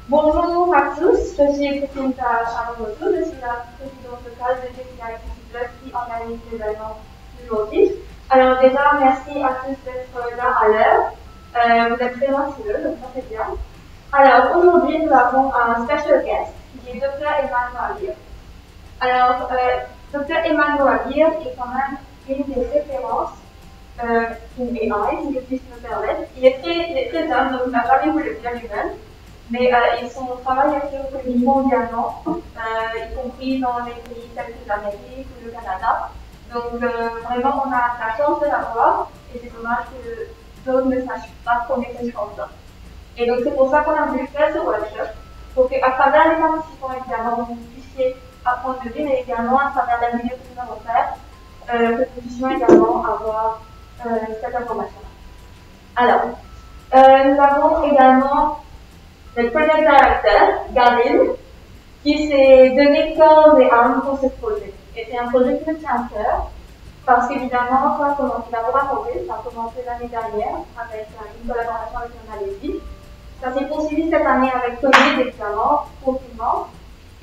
Bonjour à tous, je suis Christine Charon-Moto, je suis la présidente locale de GCI Plus qui organise l'événement d'aujourd'hui. Alors déjà, merci à tous d'être là à l'heure. Vous êtes très gentilleux, donc ça c'est bien. Alors aujourd'hui, nous avons un special guest qui est Dr. Emmanuel Aguirre. Alors, Dr. Emmanuel Aguirre est quand même une des références in AI, si je puis me permettre. Il est très jeune, donc il n'a pas voulu le dire lui-même. Mais son travail a été reconnu mondialement, y compris dans les pays tels que l'Amérique ou le Canada. Donc vraiment, on a la chance de l'avoir, et c'est dommage que d'autres ne sachent pas qu'on ait cette chance-là. Et donc c'est pour ça qu'on a voulu faire ce workshop, pour qu'à travers les participants, évidemment, vous puissiez apprendre de lui, mais également à travers la vidéo que nous allons faire, que nous puissions également avoir cette information-là. Alors, nous avons également le project director, Gavin, qui s'est donné corps et âme pour ce projet. Et c'est un projet qui me tient à cœur, parce qu'évidemment, ça a commencé, ça a commencé l'année dernière avec une collaboration avec le Malaisie. Ça s'est poursuivi cette année avec Covid, évidemment, confinement.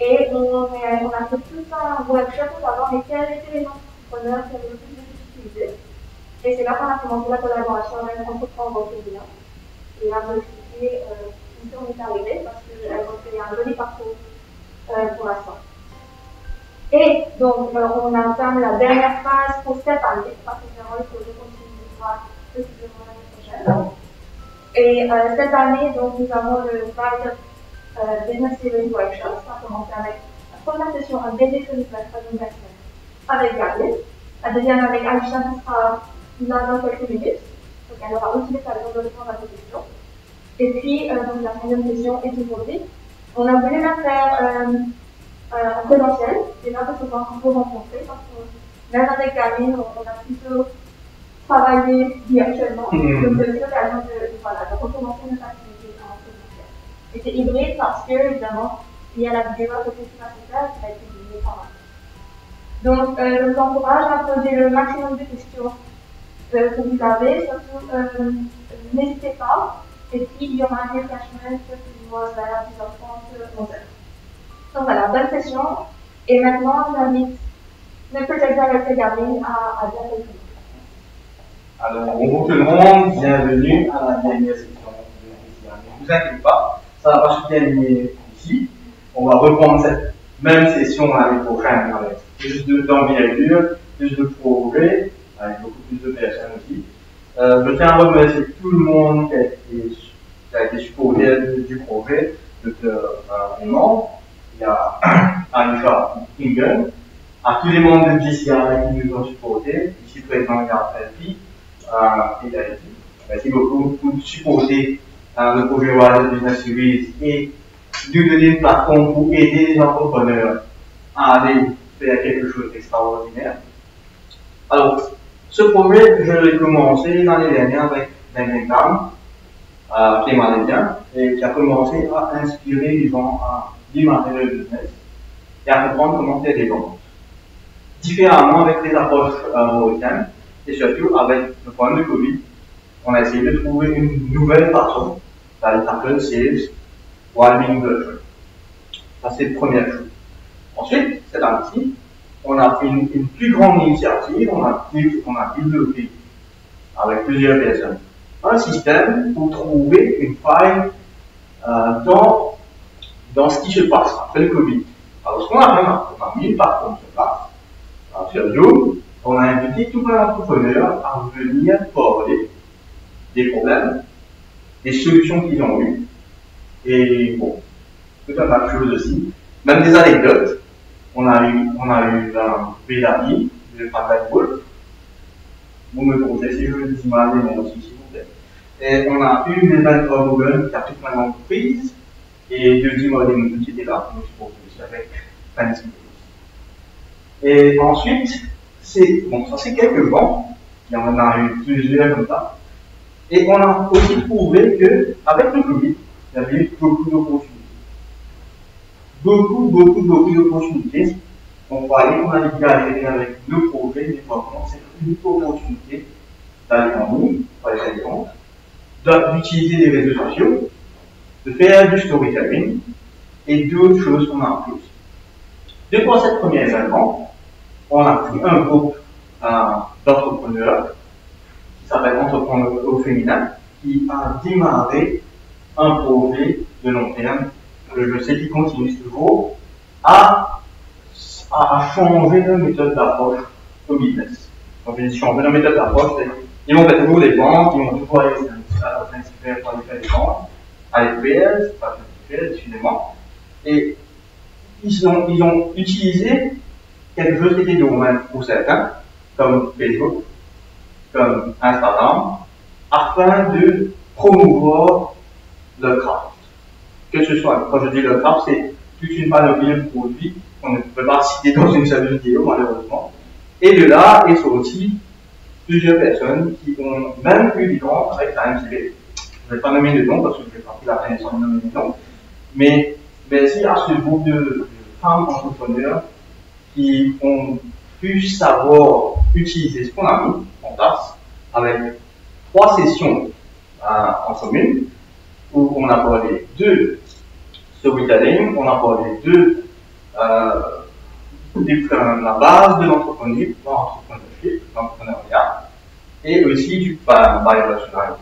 Et on a fait tout un workshop pour savoir quels étaient les entrepreneurs qui avaient le plus de difficultés. Et c'est là qu'on a commencé la collaboration avec Entreprendre au Kenya. Et là, vous expliquer où on est arrivé, parce qu'elle a fait un joli parcours pour l'instant. Et donc, on entame la dernière phase pour cette année, parce que vraiment, le projet continuera possiblement l'année prochaine. Et cette année, donc, nous avons le Business Series Workshop. On va commencer avec la première session en BD avec Gabriel, la deuxième avec Aisha qui sera là dans quelques minutes. Donc, elle aura aussi l'occasion de répondre à vos questions. Et puis, donc, la troisième session est aujourd'hui. On a voulu la faire en présentiel, déjà de pouvoir vous rencontrer, parce que même avec Camille, on a plutôt travaillé virtuellement. Donc, c'est aussi l'occasion de recommencer notre activité en présentiel. Et c'est hybride parce que, évidemment, il y a la vidéo à côté qui va se faire, qui va être publiée par là. Donc, je vous encourage à poser le maximum de questions que vous avez, surtout n'hésitez pas. Et puis, il y aura un refreshment qui va vers 10h30, 11h. Donc voilà, bonne session. Et maintenant, j'invite le project director Gavin à dire quelque chose. Alors, bonjour tout le monde, bienvenue à la dernière session de l'année. Ne vous inquiétez pas, ça va pas se terminer ici. On va reprendre cette même session l'année prochaine avec plus d'envergure, plus de progrès, avec beaucoup plus de personnes aussi. Je tiens à remercier tout le monde qui a été supporté du projet, les membres. Il y a Anisha Ingen, à tous les membres de GCI qui nous ont supportés, ici présent, il y a Elfie et Elfie. Merci beaucoup pour supporter le projet Wild Business Series et nous donner une plateforme pour aider les entrepreneurs à aller faire quelque chose d'extraordinaire. Alors, ce projet, je l'ai commencé l'année dernière avec un dame qui est malaisien et qui a commencé à inspirer les gens à démarrer le business et à comprendre comment faire des ventes. Différemment avec les approches mauriciennes et surtout avec le problème de Covid, on a essayé de trouver une nouvelle façon d'aller tackle sales while being virtual. Ça, c'est la première chose. Ensuite, cette année-ci, on a fait une plus grande initiative, on a développé avec plusieurs personnes un système pour trouver une faille dans ce qui se passe après le Covid. Alors, ce qu'on a fait, on a mis une plateforme sur place, sur Zoom, on a invité tout un entrepreneur à venir parler des problèmes, des solutions qu'ils ont eues, et bon, tout un tas de choses aussi, même des anecdotes. On a eu Bellamy, de Patrick Wolf. Vous me corrigez si je le dis mal, mais moi aussi, s'il vous plaît. Et on a eu Melvin Hogan qui a toute une entreprise, et Deuxième Modèle qui était là pour nous avec Fancy. Et ensuite, ça c'est quelques bancs, il y en a eu plusieurs comme ça. Et on a aussi trouvé qu'avec le Covid, il y avait eu beaucoup d'opportunités. Beaucoup d'opportunités. On croyait qu'on allait galérer avec le projet, mais par contre, c'est une opportunité d'aller en ligne, par exemple, d'utiliser les réseaux sociaux de faire du storytelling et d'autres choses qu'on a en plus. Depuis cette première événement, on a pris un groupe d'entrepreneurs qui s'appelle Entrepreneurs au féminin, qui a démarré un projet de long terme, que je sais qu'il continue toujours, à changer de méthode d'approche au business. Donc, ils changent de méthode d'approche. Ils vont faire toujours des ventes, ils vont toujours aller à Saint-Cyprien pour aller faire des ventes, à l'EPS, pas l'EPS, excusez-moi. Et ils ont utilisé quelque chose qui était domaine pour certains, comme Facebook, comme Instagram, afin de promouvoir le craft. Que ce soit, quand je dis le craft, c'est toute une panoplie de produits qu'on ne peut pas citer dans une seule vidéo, malheureusement. Et de là est sorti plusieurs personnes qui ont même eu des ventes avec la MCB. Je ne vais pas nommer de nom parce que je n'ai pas pris la peine de nommer de nom. Mais merci à ce groupe de femmes entrepreneurs qui ont pu savoir utiliser ce qu'on a mis en place avec 3 sessions en commune où on a parlé de storytelling, on a parlé de la base de l'entrepreneuriat et aussi du biological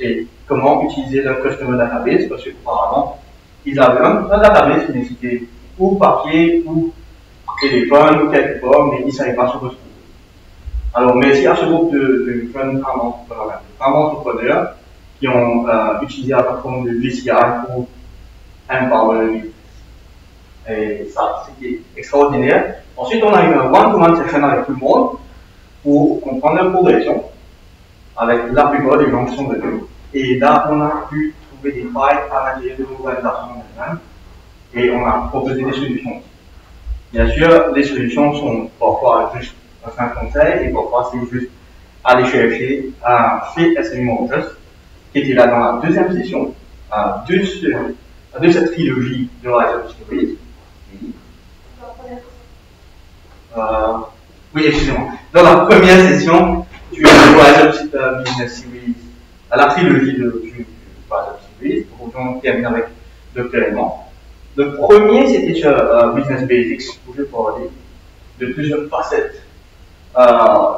et comment utiliser leur customer database parce qu'auparavant ils avaient un database qui nécessitait ou papier ou téléphone ou quelque part mais ils ne savaient pas se retrouver. Alors merci à ce groupe de jeunes femmes entrepreneurs qui ont utilisé la plateforme de VCI pour empower le business. Et ça, c'était extraordinaire. Ensuite, on a eu un one-to-one session avec tout le monde pour comprendre la progression avec la plupart des gens qui sont venus. Et là, on a pu trouver des failles à l'intérieur de l'organisation elle-même et on a proposé des solutions. Bien sûr, les solutions sont parfois juste un conseil et parfois c'est juste aller chercher chez SME Motors qui était là dans la deuxième session de cette trilogie de Rise Up Series. Oui, excusez-moi. Dans la première session du Rise Up Business Series, la trilogie de Rise Up Series, on termine avec le paiement. Le premier, c'était sur Business Basics, où je parlais de plusieurs facettes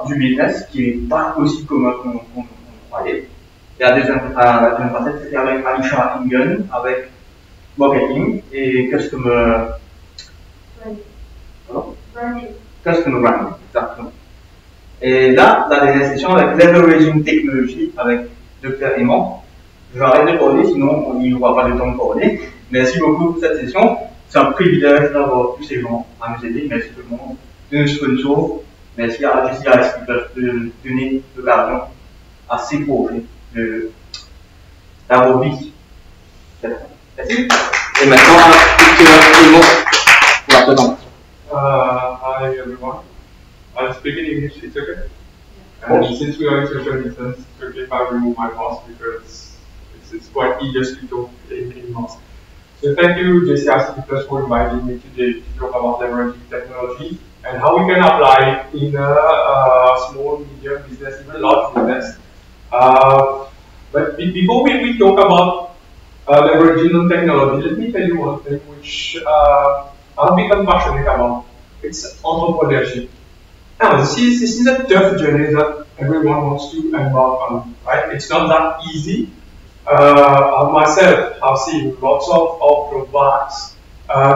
du business qui n'est pas aussi commun qu'on croyait. Et la deuxième facette, c'était avec Alisha Ingen, avec marketing et customer branding, exactement. Et là, la dernière session avec leveraging technology avec Dr. Aimant. Je vais arrêter de parler, sinon il n'y aura pas le temps de parler. Merci beaucoup pour cette session. C'est un privilège d'avoir tous ces gens à nous aider. Merci tout le monde de nos sponsors. Merci à GCI qui peuvent donner de l'argent à ces projets d'avoir vie. Merci. Et maintenant, Dr. Aimant pour la présentation. Hi everyone. I'll speak in English, it's okay? And since we are in social distance, it's okay if I remove my mask because it's quite easier to talk in mask. So thank you JCICT Plus for inviting me today to talk about leveraging technology and how we can apply it in a small, medium business, even large business. But before we talk about leveraging on technology, let me tell you one thing which I've become passionate about. It's entrepreneurship. Now, this is a tough journey that everyone wants to embark on, right? It's not that easy. Myself, I've seen lots of drawbacks,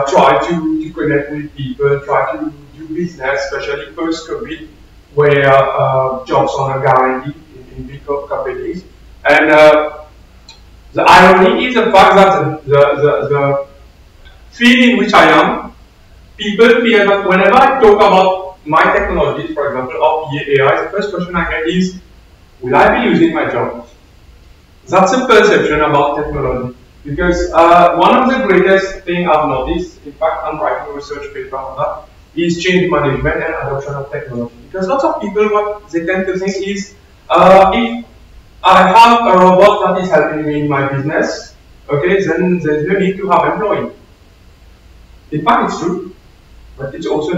try to connect with people, try to do business, especially post-COVID, where jobs are not guaranteed in big companies. And the irony is the fact that the field in which I am, people fear that whenever I talk about my technologies, for example, or AI, the first question I get is, will I be losing my job? That's a perception about technology. Because one of the greatest things I've noticed, in fact, I'm writing a research paper on that, is change management and adoption of technology. Because lots of people, what they tend to think is, if I have a robot that is helping me in my business, okay, then there's no need to have employees. In fact, it's true, but it's also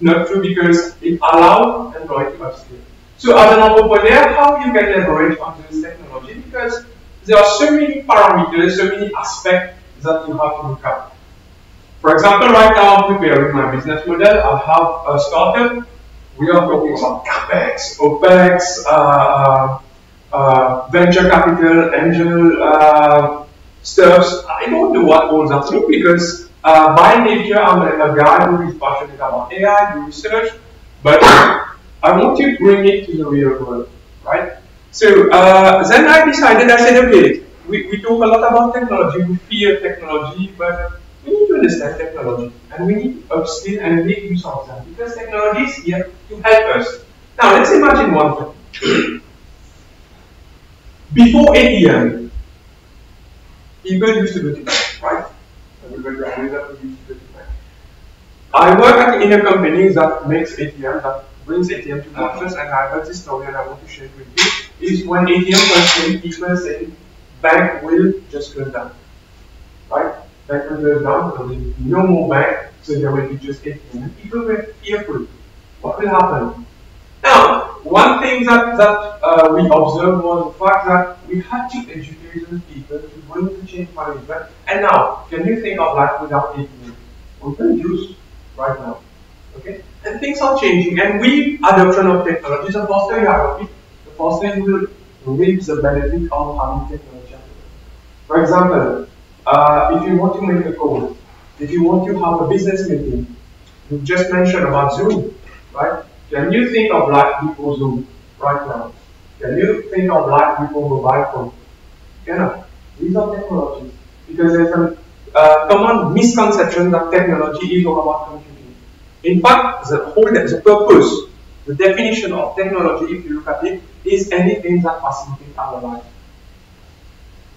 not true because it allows employees to upskill. So as an entrepreneur, how you can leverage on this technology? Because there are so many parameters, so many aspects that you have to look at. For example, right now I'm preparing my business model. I have a startup. We are talking about CapEx, OpEx, venture capital, angel stuff. I don't know what goes that through because by nature I'm a guy who is passionate about AI, do research, but I want to bring it to the real world, right? So then I decided, I said, okay, we talk a lot about technology, we fear technology, but we need to understand technology and we need to upskill and make use of them because technology is here to help us. Now let's imagine one thing. Before ATM, people used to go to bank, right? Everybody agrees that we used to go to bank. I work in a company that makes ATM, that brings ATM to markets, and I heard this story and I want to share it with you. Is when ATM first came, people say bank will just close down, right? Bank will close down, there will be no more bank, so there will be just ATM. And people were fearful. What will happen? Now, one thing that we observed was the fact that we had to educate those people to bring the change management. And now, can you think of life without ATM? We can use right now. Okay? And things are changing. And with adoption of technology, the faster you adopt it, the faster you will reap the benefit of having technology. For example, if you want to make a call, if you want to have a business meeting, you just mentioned about Zoom, right? Can you think of life before Zoom right now? Can you think of life before mobile phone? Cannot. These are technologies. Because there's a common misconception that technology is all about computing. In fact, the purpose, the definition of technology, if you look at it, is anything that facilitates our life.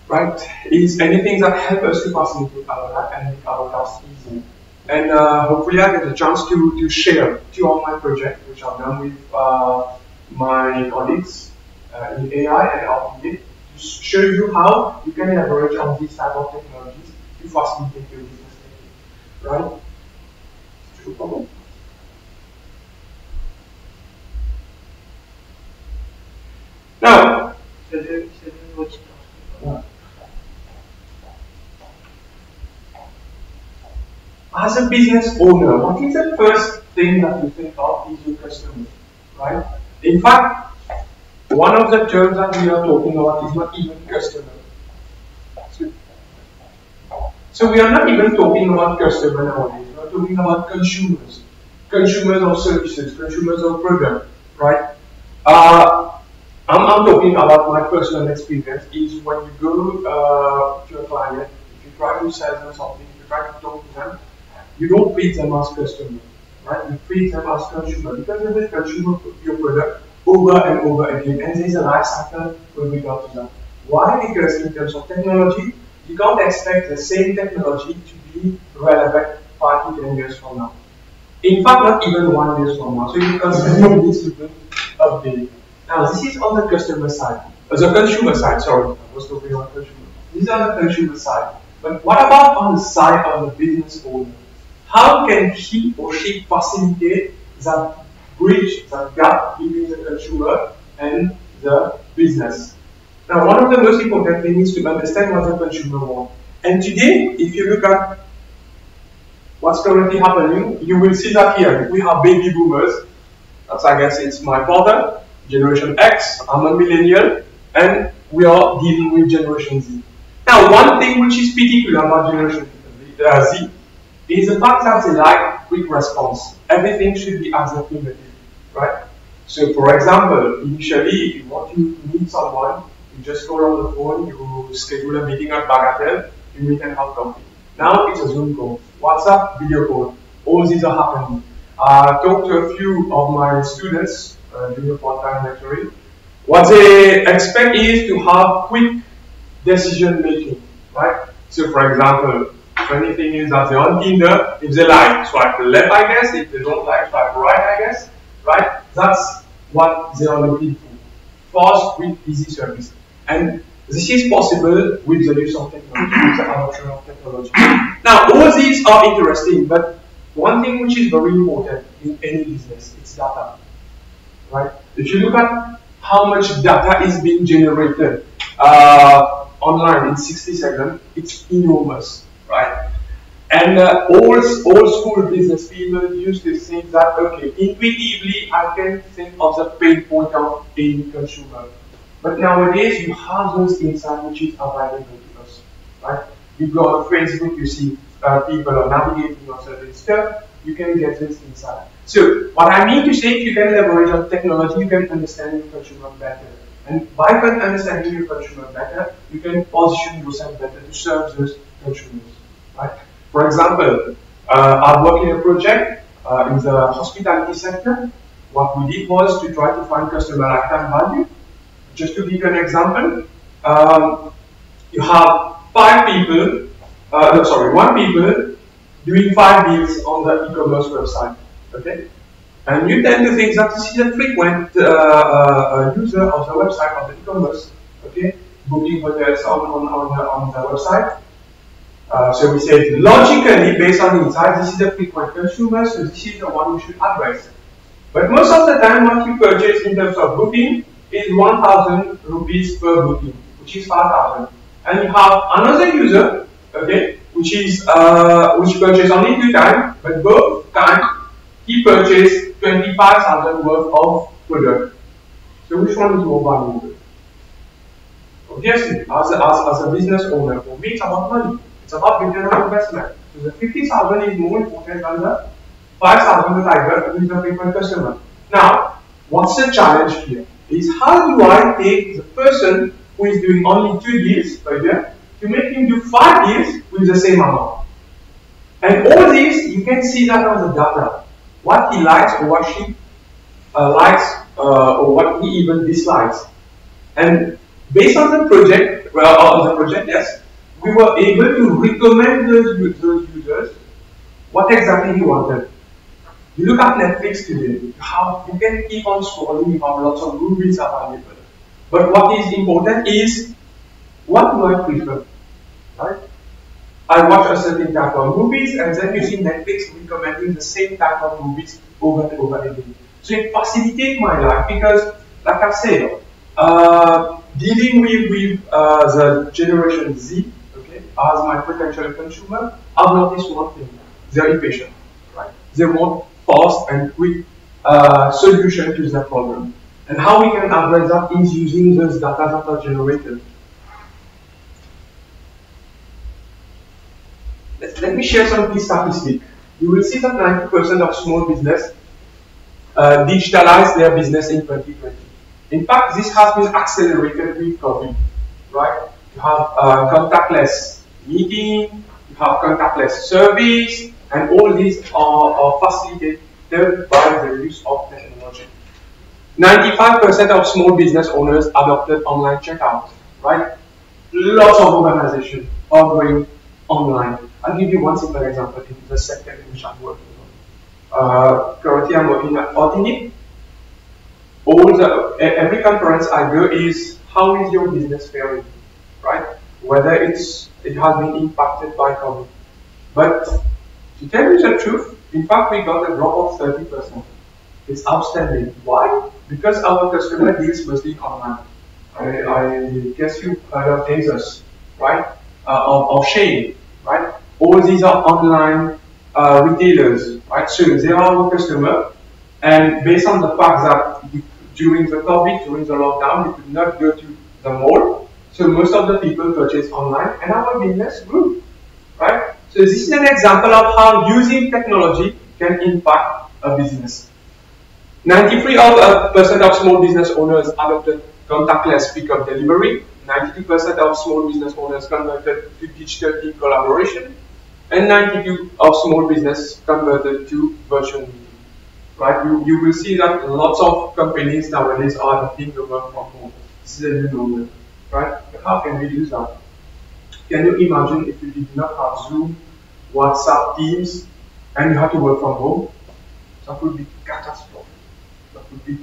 Right? Is anything that helps us to facilitate our life and make our tasks easier. And hopefully I get a chance to share two of my projects, which I've done with my colleagues in AI and RPA, to show you how you can leverage on these type of technologies to facilitate your business thinking. Right? No problem. Now, as a business owner, what is the first thing that you think of is your customer, right? In fact, one of the terms that we are talking about is not even customer. So we are not even talking about customer nowadays. We are talking about consumers. Consumers of services, consumers of products, right? I'm talking about my personal experience is when you go to a client, if you try to sell them something, if you try to talk to them, you don't treat them as customer, right? You treat them as consumer because they will consume your product over and over again, and there's a life cycle with regard to that. Why? Because in terms of technology, you can't expect the same technology to be relevant 5 to 10 years from now. In fact, not even 1 year from now. So you constantly need to be updated. Now, this is on the customer side, the consumer side. Sorry, I was talking about consumer. This is on the consumer side. But what about on the side of the business owner? How can he or she facilitate that bridge, that gap between the consumer and the business? Now, one of the most important things is to understand what the consumer wants. And today, if you look at what's currently happening, you will see that here we have baby boomers. That's, I guess, it's my father, Generation X. I'm a millennial, and we are dealing with Generation Z. Now, one thing which is particular about Generation Z is the fact that they like quick response. Everything should be at their fingertips, right? So, for example, initially, if you want to meet someone, you just call on the phone, you schedule a meeting at Bagatelle, you meet and have coffee. Now it's a Zoom call, WhatsApp, video call. All these are happening. I talked to a few of my students during part-time lecturing. What they expect is to have quick decision making, right? So, for example, funny thing is that they're on Tinder. If they like, swipe left, I guess. If they don't like, swipe right, I guess. Right? That's what they are looking for. Fast, quick, easy service. And this is possible with the use of technology, with the adoption of technology. Now, all these are interesting, but one thing which is very important in any business, it's data. Right? If you look at how much data is being generated on online in 60 seconds, it's enormous, right? And old school business people used to think that, okay, intuitively I can think of the pain point of any consumer. But nowadays you have those insights which is available to us, right? You go on Facebook, you see people are navigating on certain stuff, you can get this insight. So what I mean to say, if you can leverage on technology, you can understand your consumer better. And by understanding your consumer better, you can position yourself better to serve those consumers, right? For example, I work in a project in the hospitality sector. What we did was to try to find customer lifetime value. Just to give you an example, you have one people doing 5 deals on the e-commerce website, okay? And you tend to think that this is a frequent user of the website of the e-commerce, okay? Booking hotels on the website. So we say logically, based on insight, this is a frequent consumer, so this is the one we should address. But most of the time, what you purchase in terms of booking is 1,000 rupees per booking, which is 5,000. And you have another user, okay, which purchased only 2 times, but both times he purchased 25,000 worth of product. So which one is more valuable? Obviously, as a business owner, for me it's about money. It's about return on investment. So the 50,000 is more important than the 5,000 that I got with the frequent customer. Now, what's the challenge here? Is how do I take the person who is doing only 2 deals per year to make him do 5 deals with the same amount? And all this, you can see that on the data. What he likes or what she likes or what he even dislikes. And based on the project, yes, we were able to recommend those users what exactly he wanted. You look at Netflix today, you can keep on scrolling, you have lots of movies available. But what is important is, what do I prefer, right? I watch a certain type of movies, and then you see Netflix recommending the same type of movies over and over again. So it facilitates my life because, like I said, dealing with the Generation Z, okay, as my potential consumer, I've noticed one thing: they're impatient, right? They want fast and quick solution to their problem. And how we can address that is using those data that are generated. Let me share some key statistics. You will see that 90% of small business digitalize their business in 2020. In fact, this has been accelerated with COVID, right? You have contactless meeting, you have contactless service, and all these are facilitated by the use of technology. 95% of small business owners adopted online checkout, right? Lots of organizations are going online. I'll give you one simple example in the sector in which I'm working on. Currently, I'm working at Authentic. Every conference I go is, how is your business faring, right? Whether it has been impacted by COVID. But to tell you the truth, in fact, we got a drop of 30%. It's outstanding. Why? Because our customer deals mostly online. I guess you've heard of ASOS, right? Of Shein, right? All these are online retailers, right? So they are our customer, and based on the fact that during the COVID, during the lockdown, we could not go to the mall, so most of the people purchase online, and our business grew, right? So this is an example of how using technology can impact a business. 93% of small business owners adopted contactless pickup delivery. 92% of small business owners converted to digital team collaboration. And 92% of small business converted to virtual meeting. Right? You will see that lots of companies nowadays are adopting the work from home. This is a new normal. Right? But how can we do that? Can you imagine if you did not have Zoom, WhatsApp, Teams, and you had to work from home? That would be catastrophic. That would be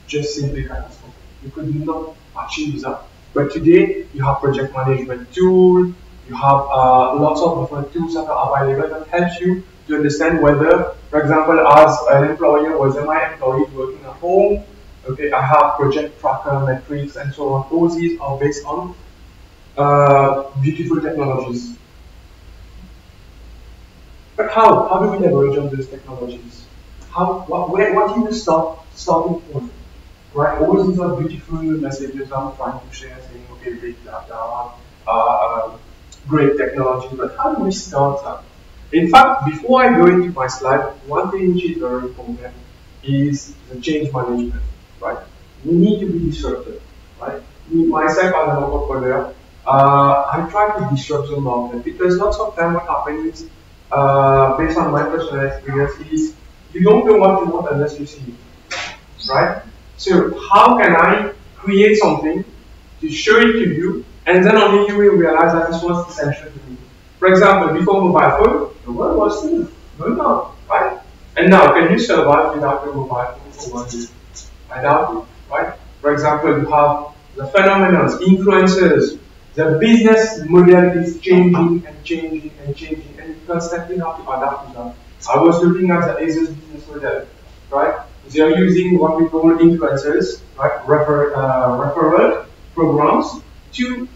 just simply catastrophic. You could not achieve that. But today, you have project management tools, you have lots of different tools that are available that helps you to understand whether, for example, as an employer, whether my employee is working at home, okay, I have project tracker, metrics, and so on. All these are based on beautiful technologies. But how do we leverage on those technologies? What is the starting point? Right? All these are beautiful messages I'm trying to share, saying, okay, big data, great technology, but how do we start that? In fact, before I go into my slide, one thing which is very important is the change management, right? We need to be disruptive, right? Myself as an entrepreneur, I try to disrupt the market because lots of time what happens is, based on my personal experience, is you don't know what you want unless you see it, right? So how can I create something to show it to you, and then only you will realize that this was essential to me. For example, before mobile phone, the world was still going on, right? And now, can you survive without a mobile phone for 1 year? I doubt it, right? For example, you have the phenomena, influencers. The business model is changing and changing and changing, and you constantly have to adapt to that. I was looking at the ASUS business model, right? They are using what we call influencers, right? Referral programs to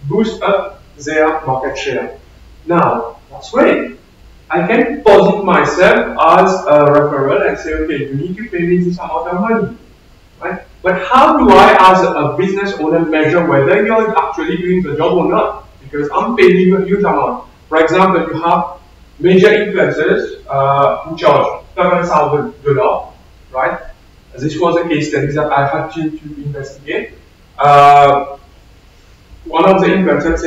boost up their market share. Now, that's great. I can posit myself as a referral and say, okay, you need to pay me this amount of money, right? But how do I, as a business owner, measure whether you're actually doing the job or not? Because I'm paying you a huge amount. For example, you have major influencers who charge $7,000, right? This was a case study that I had to investigate. One of the influencers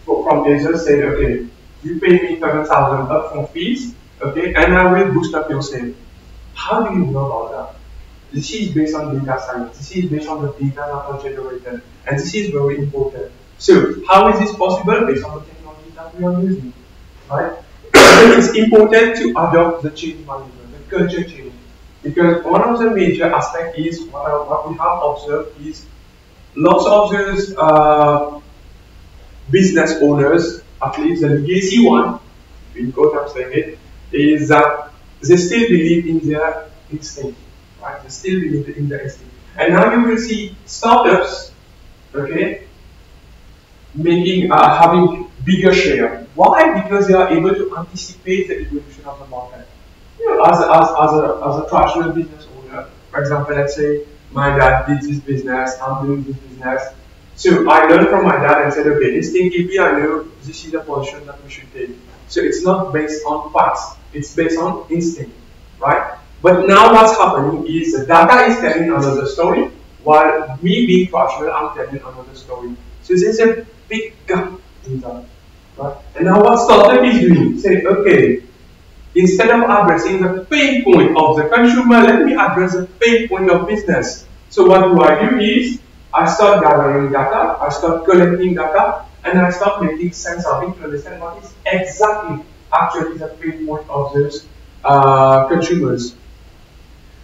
from ASUS said, okay, you pay me $7,000 upfront fees, okay, and I will boost up your sale. How do you know about that? This is based on data science. This is based on the data that are generated, and this is very important. So, how is this possible? Based on the technology that we are using, right? It's important to adopt the change management, the culture change, because one of the major aspects is what we have observed is lots of those business owners, at least the legacy one, in quote I'm saying it, is that they still believe in their instinct, right? They still believe in their instinct. And now you will see startups, okay, having bigger share. Why? Because they are able to anticipate the evolution of the market. You know, as a traditional business owner, for example, let's say my dad did this business, I'm doing this business. So I learned from my dad and said, okay, instinctively I know this is a position that we should take. So it's not based on facts, it's based on instinct, right? But now what's happening is the data is telling another story, while me being traditional, I'm telling another story. So there's a big gap in that, right? And now what startup is doing, say, okay, instead of addressing the pain point of the consumer, let me address the pain point of business. So what do I do is, I start gathering data, I start collecting data, and I start making sense of it to understand what is exactly actually the pain point of those consumers.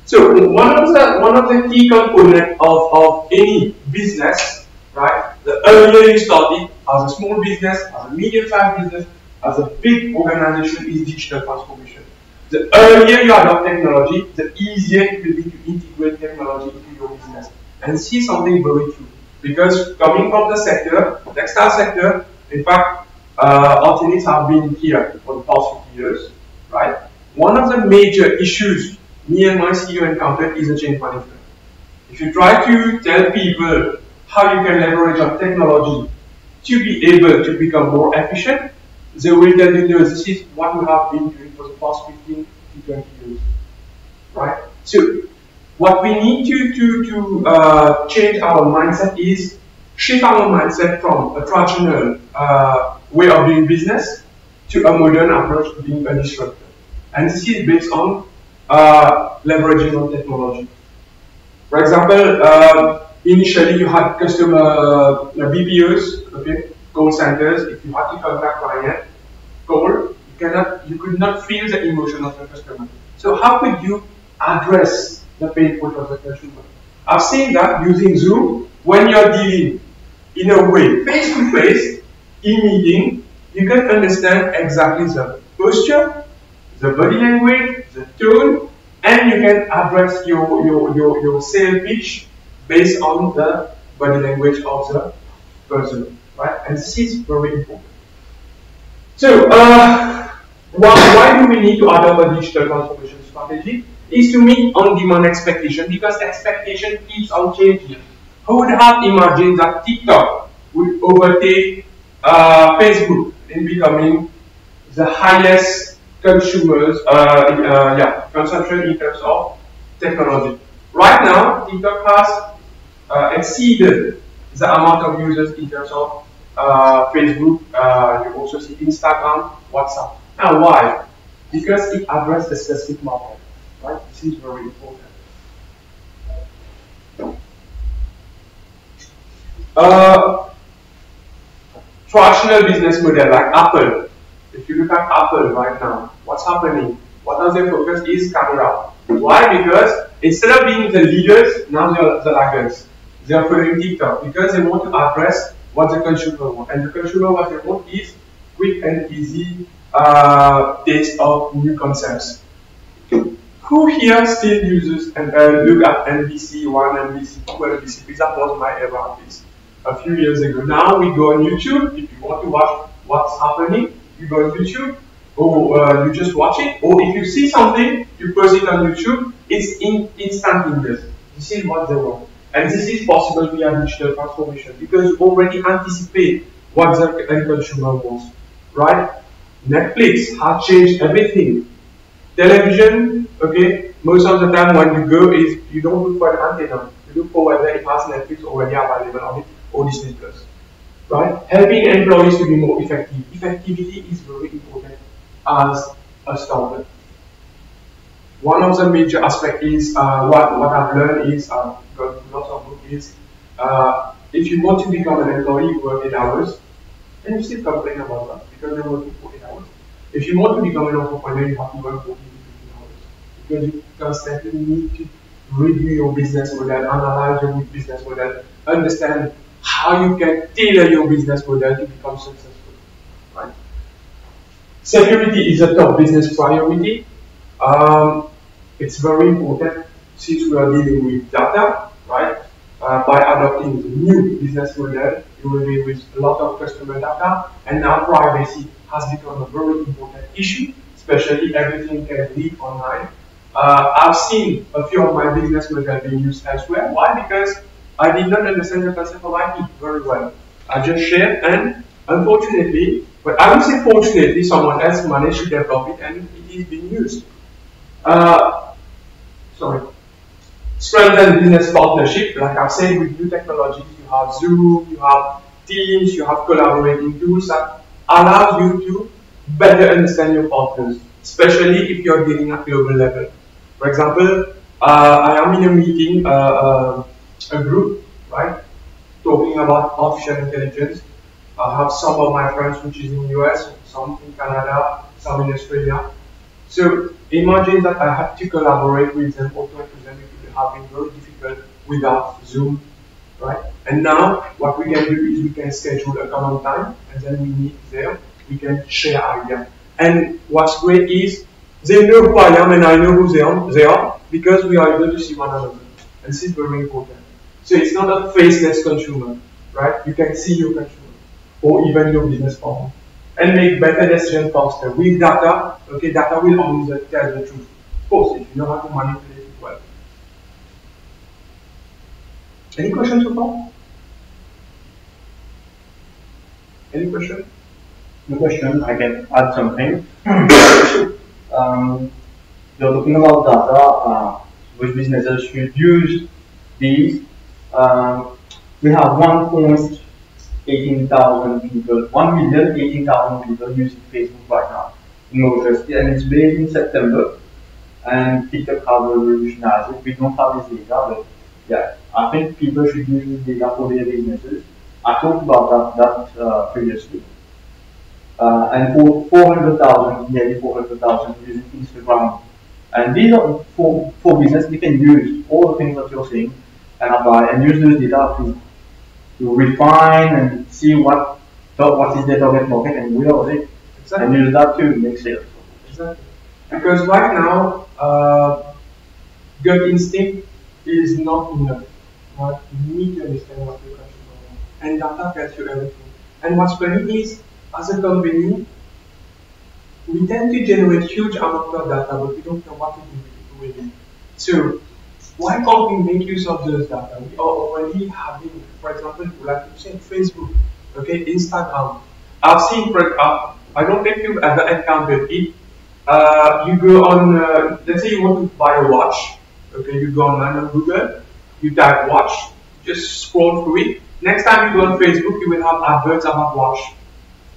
So one of the key components of any business, right? The earlier you started as a small business, as a medium-sized business, as a big organization, is digital transformation. The earlier you adopt technology, the easier it will be to integrate technology into your business. And see something very true. Because coming from the sector, textile sector, in fact, Artenis have been here for the past 50 years, right? One of the major issues me and my CEO encountered is the change management. If you try to tell people how you can leverage on technology to be able to become more efficient, they will tell you, this is what we have been doing for the past 15 to 20 years, right? So, what we need to change our mindset is shift our mindset from a traditional way of doing business to a modern approach to being a disruptor. And this is based on leveraging on technology. For example, initially you had customer BPOs, okay, call centers. If you had to contact client, you could not feel the emotion of the customer. So how could you address the pain point of the consumer? I've seen that using Zoom, when you're dealing in a way face to face, in meeting, you can understand exactly the posture, the body language, the tone, and you can address your sales pitch based on the body language of the person. right? And this is very important. So, why do we need to adopt a digital transformation strategy? Is to meet on-demand expectation, because the expectation keeps on changing. Who would have imagined that TikTok would overtake Facebook in becoming the highest consumers, consumption in terms of technology? Right now, TikTok has exceeded the amount of users in terms of Facebook. You also see Instagram, WhatsApp. Now, why? Because it addresses the specific market. Right? This is very important. Traditional business model like Apple. If you look at Apple right now, what's happening? What are their focus is camera. Why? Because instead of being the leaders, now they are the laggards. They are following TikTok because they want to address what the consumer wants. And the consumer, what they want is quick and easy taste of new concepts. Who here still uses and look at NBC 1, NBC 2, NBC 3? That was my era a few years ago. Now we go on YouTube. If you want to watch what's happening, you go on YouTube, or you just watch it. Or if you see something, you post it on YouTube. It's instantaneous. This is what they want. And this is possible via digital transformation because you already anticipate what the end consumer wants. Right? Netflix has changed everything. Television, okay, most of the time when you go is you don't look for an antenna. You look for whether it has Netflix already available on it or Disney Plus. Right? Helping employees to be more effective. Effectivity is very important as a startup. One of the major aspects is what I've learned is got lots of books is if you want to become an employee, you work 8 hours, and you still complain about that because you're working 40 hours. If you want to become an entrepreneur, you have to work 40 to 50 hours because you constantly need to review your business model, analyze your business model, understand how you can tailor your business model to become successful. Right? Security is a top business priority. It's very important since we are dealing with data, right? By adopting the new business model, you will deal with a lot of customer data, and now privacy has become a very important issue, especially everything can leak online. I've seen a few of my business models being used elsewhere. Why? Because I did not understand the concept of IP very well. I just shared, and unfortunately, but I would say fortunately, someone else managed to develop it and it is being used. Strengthen business partnership. Like I said, with new technologies, you have Zoom, you have Teams, you have collaborating tools that allows you to better understand your partners, especially if you're dealing at global level. For example, I am in a meeting, a group, right, talking about artificial intelligence. I have some of my friends which is in the US, some in Canada, some in Australia. So imagine that I have to collaborate with them or talk to them. It would have been very difficult without Zoom, right? And now what we can do is we can schedule a common time and then we meet there. We can share ideas. And what's great is they know who I am and I know who they are because we are able to see one another. And this is very important. So it's not a faceless consumer, right? You can see your consumer or even your business partner and make better decisions faster. With data, okay, data will always tell the truth. Of course, if you know how to manipulate it well. Any questions so far? Any question? No question, I can add something. You're talking about data, which businesses should use these. We have 1,018,000 people, 1,018,000 people using Facebook right now in Mauritius, and it's based in September. And TikTok has revolutionized it. We don't have this data, but yeah, I think people should use this data for their businesses. I talked about that previously. And for 400,000, nearly 400,000 using Instagram. And these are for business, they can use all the things that you're saying and apply and use this data to refine and see what is their target market and where are they. Exactly. And use that to make sales. Exactly. Because right now, gut instinct is not enough. Right? You need to understand what your consumer wants. And data tells you everything. And what's funny is, as a company, we tend to generate huge amounts of data, but we don't know what to do with it. So, why can't we make use of those data? We are already having, for example, like you said, Facebook, okay, Instagram. I've seen, I don't think you've ever encountered it. You go on, let's say you want to buy a watch, okay, you go online on Google, you type watch, just scroll through it. Next time you go on Facebook, you will have adverts about watch.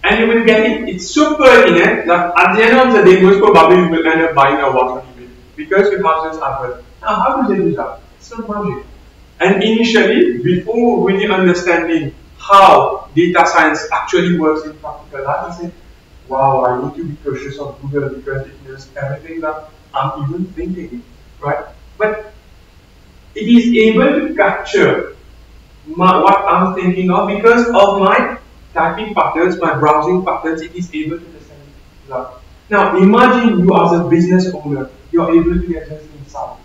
And you will get it, it's so pertinent that at the end of the day, most probably you will end up buying a watch on eBay because you have this advert. Now, how do they do that? It's not magic. And initially, before really understanding how data science actually works in practical life, I said, wow, I need to be cautious of Google because it knows everything that I'm even thinking, right? But it is able to capture what I'm thinking of because of my typing patterns, my browsing patterns. It is able to understand that. Now, imagine you as a business owner, you are able to get this insight.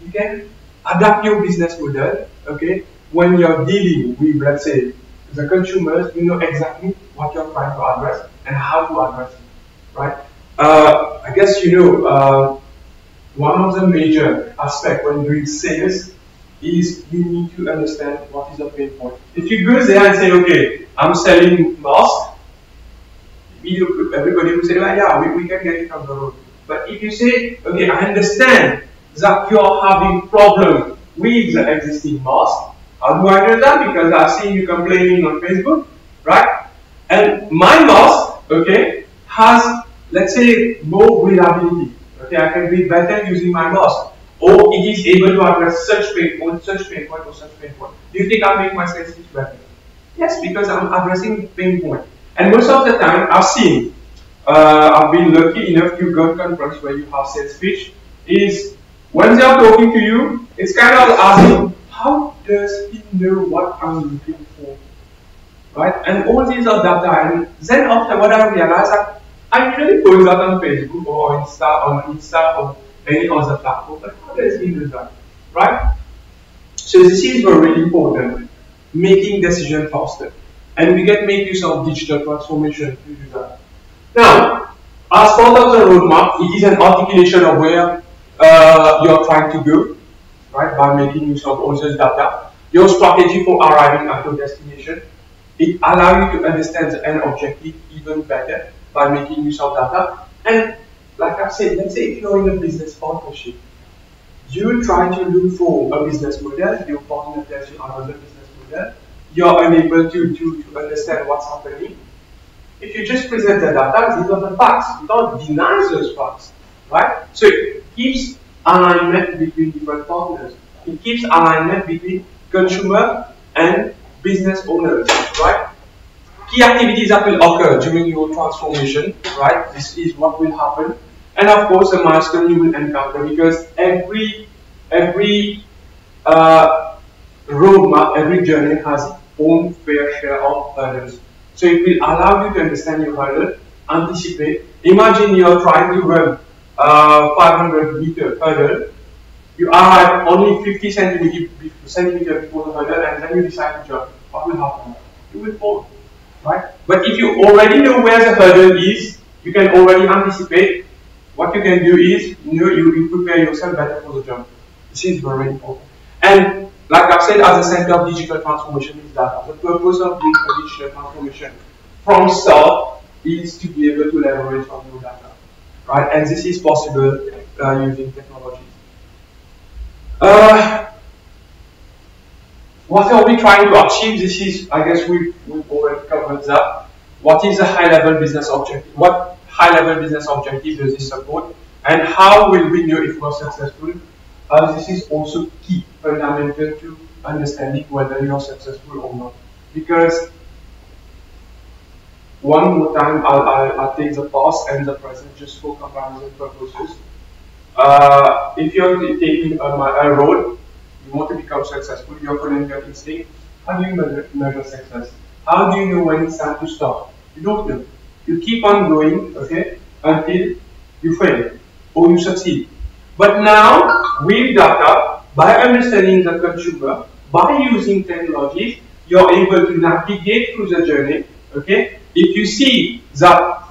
You can adapt your business model, okay? When you're dealing with, let's say, the consumers, you know exactly what you're trying to address and how to address it, right? I guess you know, one of the major aspects when doing sales is you need to understand what is the pain point. If you go there and say, okay, I'm selling masks, everybody will say, well, yeah, we can get it on the road. But if you say, okay, I understand that you're having problem with the existing mask, how do I know that? Because I've seen you complaining on Facebook, right? And my mask, okay, has, let's say, more readability. Okay, I can read better using my mask. Or it is able to address such pain point, such pain point, or such pain point. Do you think I make my sales pitch better? Yes, because I'm addressing pain point. And most of the time, I've seen, I've been lucky enough to go to conference where you have sales pitch, is when they are talking to you, it's kind of asking, how does he know what I'm looking for? Right? And all these are data. And then after what I realized, I usually post that on Facebook or Insta or any other platform. But how does he do that? Right? So this is very important. Making decisions faster. And we can make use of digital transformation to do that. Now, as part of the roadmap, it is an articulation of where you're trying to go, right, by making use of all this data. Your strategy for arriving at your destination. It allows you to understand the end objective even better by making use of data. And like I said, let's say if you're in a business partnership, you try to look for a business model, your partner tells you another business model, you're unable to understand what's happening. If you just present the data, these are the facts. You don't deny those facts, right? So it keeps alignment between different partners. It keeps alignment between consumer and business owners, right? Key activities that will occur during your transformation, right? This is what will happen. And of course, a milestone you will encounter because every roadmap, every journey has its own fair share of hurdles. So it will allow you to understand your hurdle, anticipate. Imagine you're trying to run 500-meter hurdle. You arrive only 50 centimeters before the hurdle and then you decide to jump. What will happen? You will fall, right? But if you already know where the hurdle is, you can already anticipate. What you can do is, you prepare yourself better for the jump. This is very important. And like I've said, at the center of digital transformation is data. The purpose of doing a digital transformation from start is to be able to leverage on your data, right? And this is possible using technologies. What are we trying to achieve? This is, I guess we've already covered that. What is a high-level business objective? What high-level business objective does this support? And how will we know if we're successful? This is also key, fundamental to understanding whether you're successful or not. Because one more time, I'll take the past and the present just for comparison purposes. If you're taking a road, you want to become successful, you're following your instinct. How do you measure success? How do you know when it's time to stop? You don't know. You keep on going, okay, until you fail or you succeed. But now, with data, by understanding the consumer, by using technologies, you're able to navigate through the journey. Okay, if you see that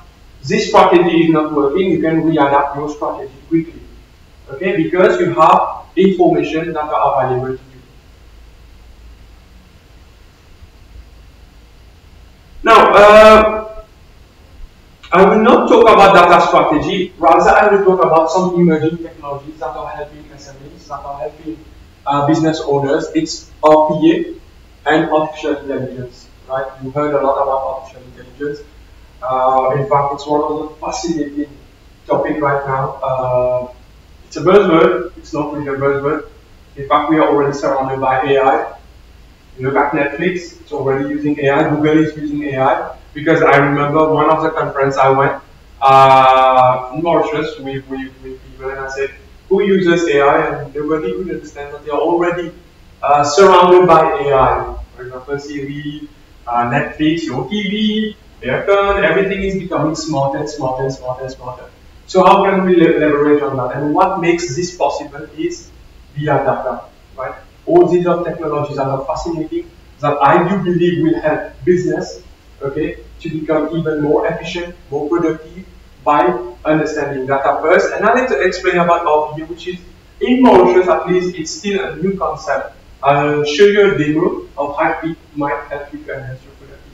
this strategy is not working, you can readapt your strategy quickly. Okay, because you have information that are available to you. Now, I will not talk about data strategy, rather I will talk about some emerging technologies that are helping SMEs, that are helping business owners. It's RPA and artificial intelligence, right? You heard a lot about artificial intelligence. In fact, it's one of the fascinating topics right now. It's a buzzword, it's not really a buzzword. In fact, we are already surrounded by AI. You look at Netflix, it's already using AI, Google is using AI. Because I remember one of the conferences I went in Mauritius with people, and I said, who uses AI? And nobody could understand that they are already surrounded by AI. For example, Siri, Netflix, your TV, aircon, everything is becoming smarter and smarter and smarter and smarter. So how can we leverage on that? And what makes this possible is via data, right? All these are technologies that are fascinating, that I do believe will help business, okay, to become even more efficient, more productive by understanding data first. And I'll explain about RPA, which is, in Mauritius at least, it's still a new concept. I'll show you a demo of how it might help you to enhance your productivity.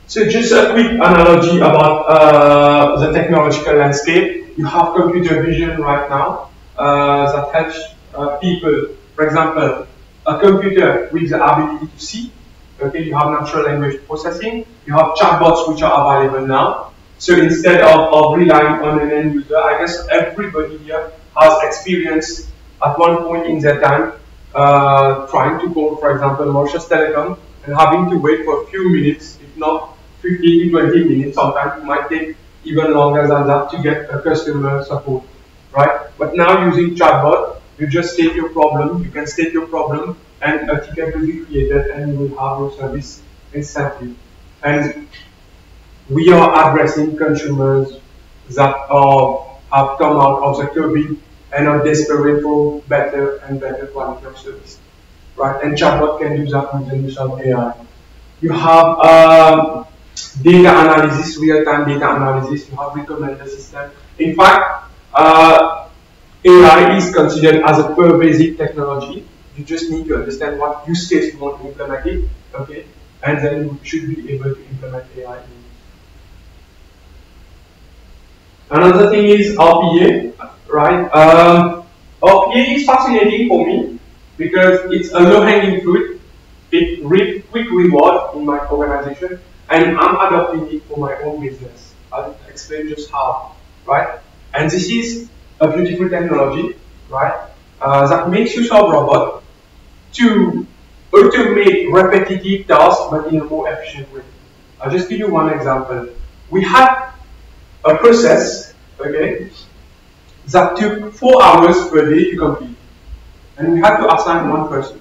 So just a quick analogy about the technological landscape. You have computer vision right now that helps people, for example, a computer with the ability to see. Okay, you have natural language processing. You have chatbots which are available now. So instead of relying on an end user, I guess everybody here has experienced at one point in their time trying to call, for example, Mauritius Telecom and having to wait for a few minutes, if not 15 to 20 minutes. Sometimes it might take even longer than that to get a customer support, right? But now using chatbot, you just state your problem, you can state your problem, and a ticket will be created and you will have your service instantly. And we are addressing consumers that have come out of the COVID and are desperate for better and better quality of service, right? And chatbot can do that with the use of AI. You have data analysis, real-time data analysis, you have recommender system. In fact, AI is considered as a pervasive technology. You just need to understand what use case you want to implement it, okay? And then you should be able to implement AI. Another thing is RPA, right? RPA is fascinating for me because it's a low-hanging fruit. It reaps quick reward in my organization, and I'm adopting it for my own business. I'll explain just how, right? And this is a beautiful technology, right? That makes use of robot to automate repetitive tasks, but in a more efficient way. I'll just give you one example. We had a process, okay, that took 4 hours per day to complete, and we had to assign one person.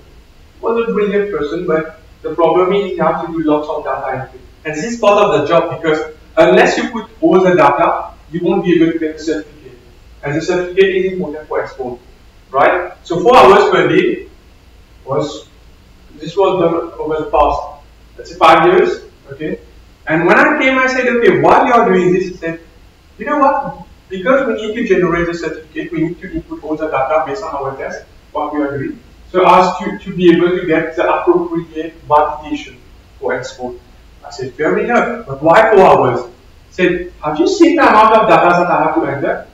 He was a brilliant person, but the problem is you have to do lots of data entry. And this is part of the job because unless you put all the data, you won't be able to get the certificate. And the certificate is important for export, right? So 4 hours per day was done over the past, let's say 5 years, okay? And when I came, I said, okay, while you are doing this, he said, you know what? Because we need to generate the certificate, we need to input all the data based on our test, what we are doing. So I asked you to be able to get the appropriate validation for export. I said, fair enough, but why 4 hours? He said, have you seen the amount of data that I have to enter?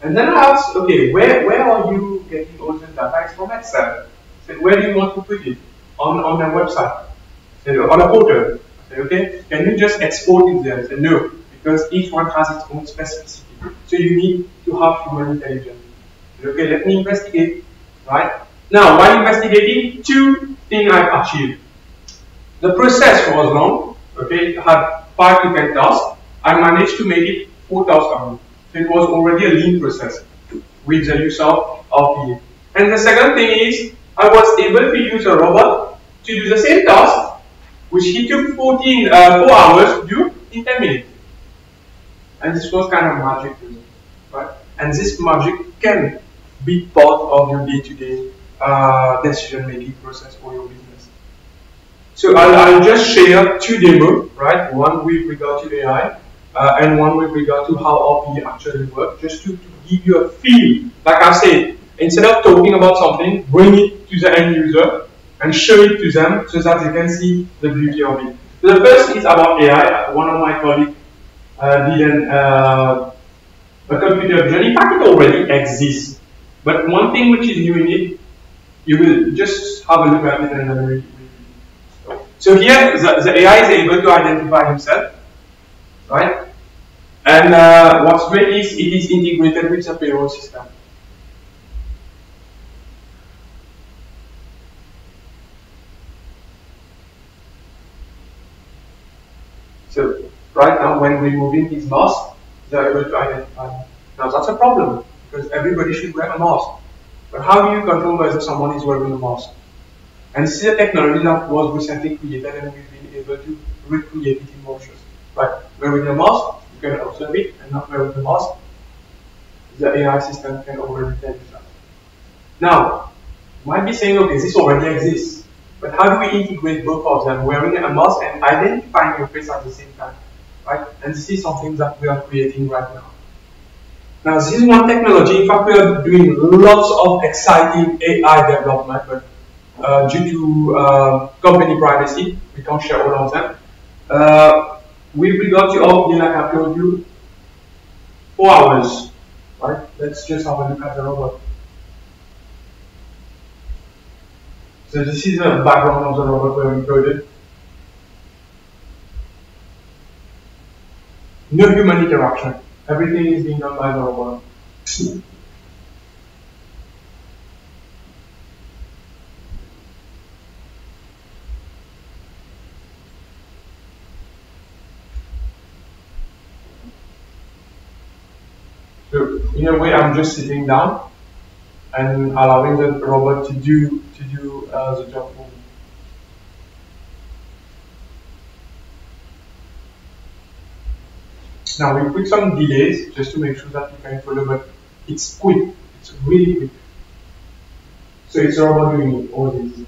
And then I asked, okay, where are you getting all this data? It's from Excel. I said, where do you want to put it? On a website. I said, on a portal. I said, okay, can you just export it there? I said, no, because each one has its own specificity. So you need to have human intelligence. I said, okay, let me investigate, right? Now, while investigating, 2 things I've achieved. The process was long, okay, it had 5 to 10 tasks. I managed to make it 4 tasks a month. So it was already a lean process with the use of RPA. And the second thing is, I was able to use a robot to do the same task, which he took 4 hours to do in 10 minutes. And this was kind of magic to me, right? And this magic can be part of your day-to-day decision-making process for your business. So I'll just share two demos, right? One with regard to AI and one with regard to how RP actually works, just to give you a feel. Like I said, instead of talking about something, bring it to the end user and show it to them so that they can see the beauty of it. So the first is about AI. One of my colleagues did a computer vision. In fact, it already exists. But one thing which is new in it, you will just have a look at it and then so here, the AI is able to identify himself, right? And what's great is it is integrated with the payroll system. So right now, when removing his mask, they're able to identify him. Now that's a problem because everybody should wear a mask. But how do you control whether someone is wearing a mask? And this is a technology that was recently created and we've been able to recreate it in motion. Right? Wearing a mask, you can observe it, and not wearing a mask, the AI system can already tell you that. Now, you might be saying, okay, this already exists, but how do we integrate both of them, wearing a mask and identifying your face at the same time? Right? And this is something that we are creating right now. Now, this is one technology. In fact, we are doing lots of exciting AI development, but due to company privacy, we can't share all of them. With regard to RP, like I told you, 4 hours, right? Let's just have a look at the robot. So this is the background of the robot where we coded. No human interaction. Everything is being done by the robot. So in a way, I'm just sitting down and allowing the robot to do the job for me. Now we put some delays just to make sure that you can follow, but it's quick. It's really quick. So it's a robot doing all this.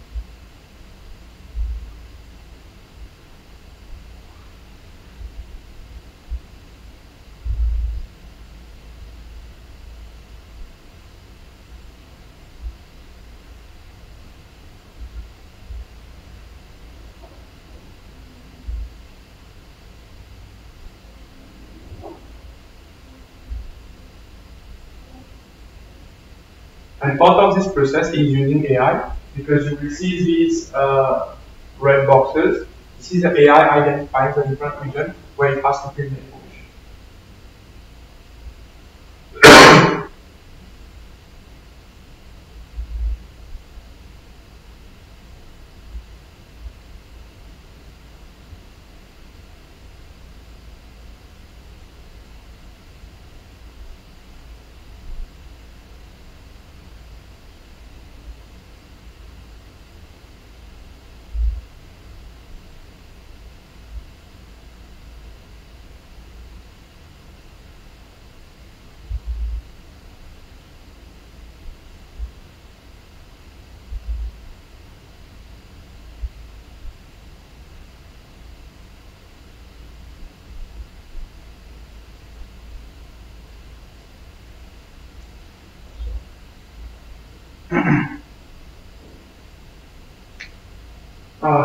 And part of this process is using AI because you will see these red boxes. This is the AI identifying the different region where it has to fill the information.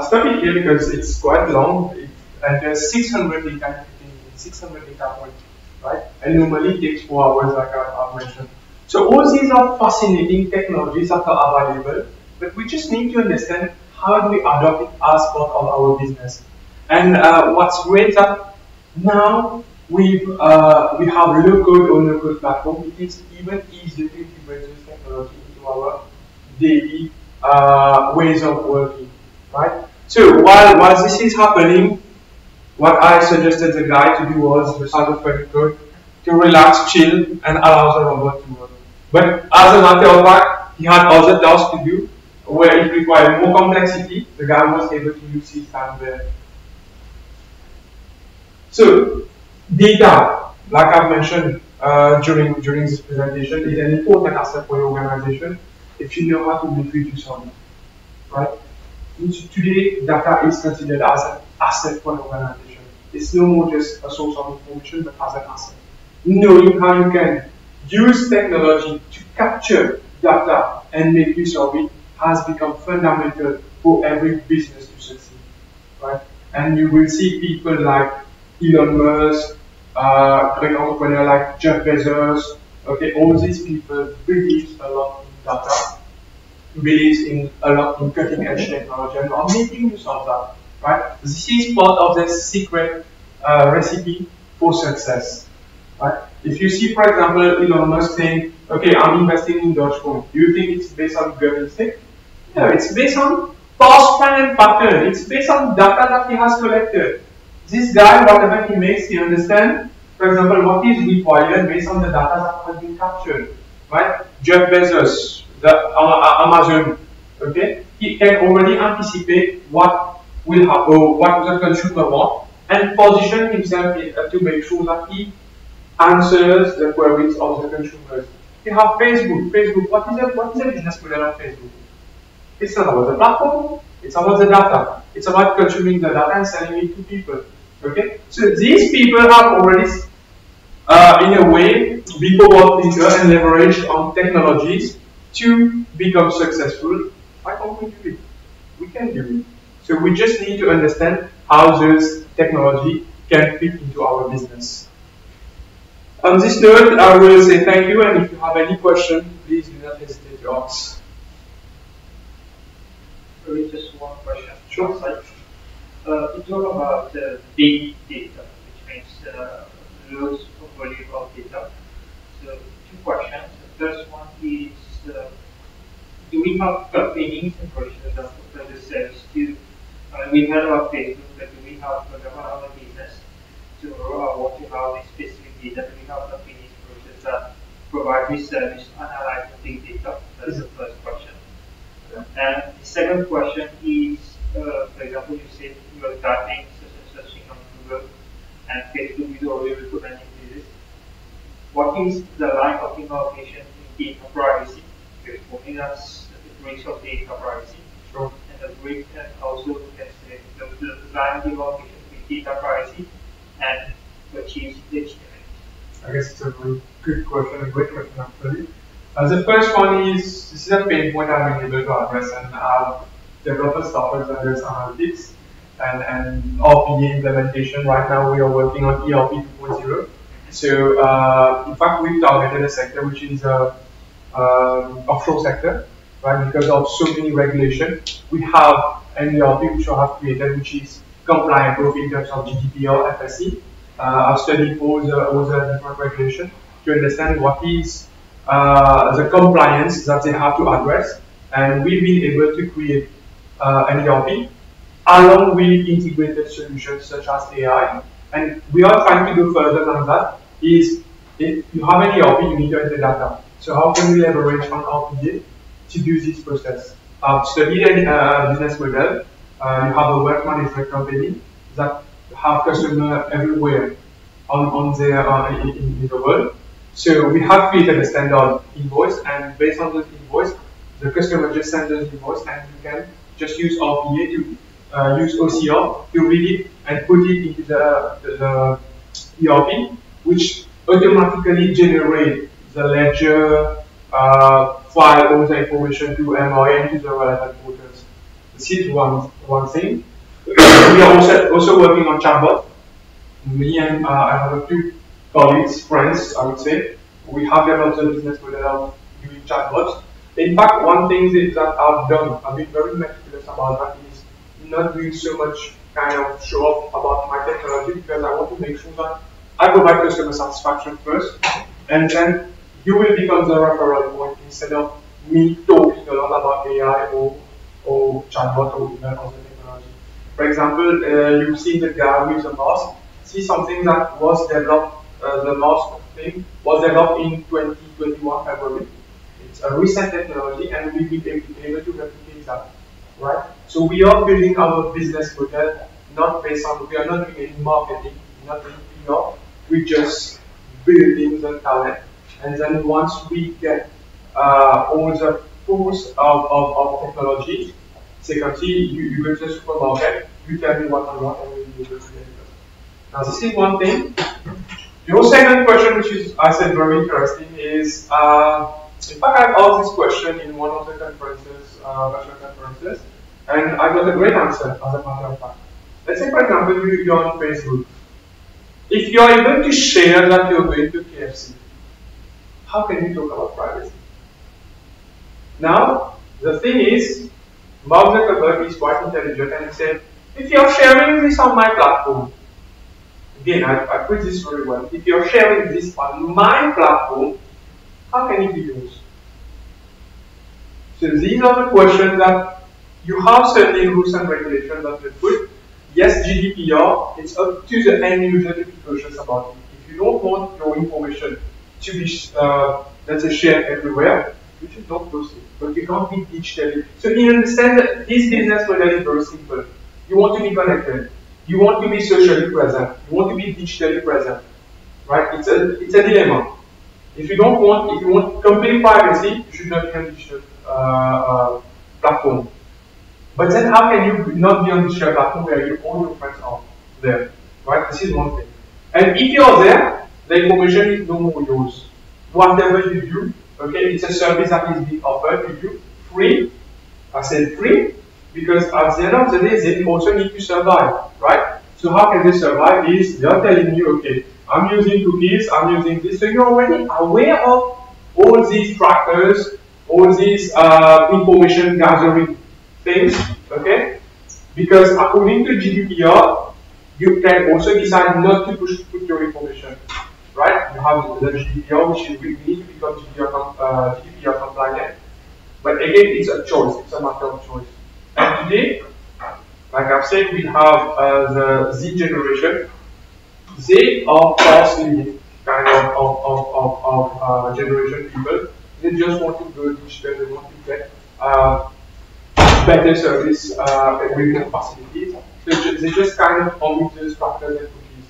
Stop it here because it's quite long and there's 600 data points, right? And normally it takes 4 hours like I've mentioned. So all these are fascinating technologies that are available, but we just need to understand how do we adopt it as part of our business. And what's great that now we have low-code or no-code platform, it is even easier to integrate this technology into our daily ways of working. Right? So while this is happening, what I suggested the guy to do was to start a funny code to relax, chill, and allow the robot to work. But as a matter of fact, he had other tasks to do where it required more complexity. The guy was able to use his time there. So data, like I've mentioned during this presentation, is an important asset for your organization. if you know how to make use of it, right? Today, data is considered as an asset for an organization. It's no more just a source of information, but as an asset. Knowing how you can use technology to capture data and make use of it has become fundamental for every business to succeed, right? And you will see people like Elon Musk, great entrepreneur like Jeff Bezos, okay, all these people believe a lot in data, believes in a lot in cutting edge technology and are making use of that, right? This is part of the secret recipe for success, right? If you see, for example, Elon Musk saying, okay, I'm investing in Dogecoin, do you think it's based on gut instinct? No, it's based on past plan and pattern. It's based on data that he has collected. This guy, whatever he makes, he understands, for example, what is required based on the data that has been captured, right? Jeff Bezos, Amazon, okay, he can already anticipate what will happen, or what the consumer wants, and position himself to make sure that he answers the queries of the consumers. You have Facebook. Facebook, what is the business model of Facebook? It's not about the platform, it's about the data. It's about consuming the data and selling it to people. Okay? So these people have already, in a way, been forward thinker and leveraged on technologies to become successful. Why can't we do it? We can do it. So we just need to understand how this technology can fit into our business. On this note, I will say thank you, and if you have any questions, please do not hesitate to ask. Maybe just one question. Sure. You talk about big data, which means loads of volume of data. So, two questions. The first one is, do we have companies and procedures that provide the service to? We heard about Facebook, but do we have, for example, our business to want to have a specific data? Do we have companies and procedures that provide this service analyzing big data? That's the first question. And the second question is, for example, you said you are typing such and such thing on Google, and Facebook is already recommending this. What is the line of demarcation in data privacy? Because for me, that's the breach of data privacy. Sure. And the breach, and also the line of demarcation between data privacy and achieve legitimate. I guess it's a very good question, a great question actually. The first one is, this is a pain point I've been able to address, and I've developed a software that does analytics and RPA implementation. Right now we are working on ERP 2.0. So in fact we've targeted a sector which is offshore sector, right? Because of so many regulations, we have an ERP which we have created which is compliant both in terms of GDPR, FSC. I've studied all the different regulations to understand what is the compliance that they have to address, and we've been able to create an ERP along with integrated solutions such as AI. And we are trying to go further than that. Is if you have an ERP, you need to enter data. So how can we leverage on RPA to do this process? I've studied a business model. You have a wealth management company that have customers everywhere on their in the world. So we have created a standard invoice, and based on this invoice, the customer just sends us the invoice, and you can just use RPA to use OCR to read it and put it into the ERP, which automatically generates the ledger, file all the information to MRA and to the relevant portals. This is one thing. We are also working on chatbot. Me and I have a few colleagues, friends, I would say, we have developed a business model of doing chatbots. In fact, one thing that I've done, I've been very meticulous about that, is not doing so much kind of show off about my technology, because I want to make sure that I provide customer satisfaction first, and then you will become the referral point instead of me talking a lot about AI or chatbot or even other technology. For example, you've seen the guy with the mask. See something that was developed. The mask thing was developed in 2021 February. It's a recent technology, and we've been able to replicate that, right? So we are building our business model not based on, we are not doing any marketing, not doing PR, we're just building the talent. And then once we get all the course of technology. Secondly, you go to the supermarket, you tell me what you want, and we'll be able to get it. Now, this is one thing. Your second question, which is, I said, very interesting, is in fact, I've asked this question in one of the conferences, virtual conferences, and I got a great answer, as a matter of fact. Let's say, for example, you're on Facebook. If you're able to share that you're going to KFC, how can you talk about privacy? Now, the thing is, Mark Zuckerberg is quite intelligent, and he said, if you're sharing this on my platform, again, I put this very well, if you're sharing this on my platform, how can it be yours? So these are the questions that you have certain rules and regulations that you put. Yes, GDPR, it's up to the end user to be cautious about it. If you don't want your information to be, let's say, shared everywhere, you should not proceed. But you can't be digitally. So you understand that this business model is very simple. You want to be connected. You want to be socially present. You want to be digitally present. Right? It's a dilemma. If you want complete privacy, you should not be on digital platform. But then how can you not be on digital platform where all your friends are there? Right? This is one thing. And if you're there, the information is no more yours. Whatever you do, okay, it's a service that is being offered to you free. I said free because at the end of the day, they also need to survive, right? So how can they survive is they're telling you, okay, I'm using cookies, I'm using this. So you're already aware of all these trackers, all these information gathering things, okay? Because according to GDPR, you can also decide not to put your information, right? You have the GDPR, which is we need to become GDPR compliant. But again, it's a choice, it's a matter of choice. And today, like I've said, we have the Z generation. They are fast-leading kind of generation people. They just want to go digital, they want to get better service with their facilities. So they just kind of omit those factors and cookies.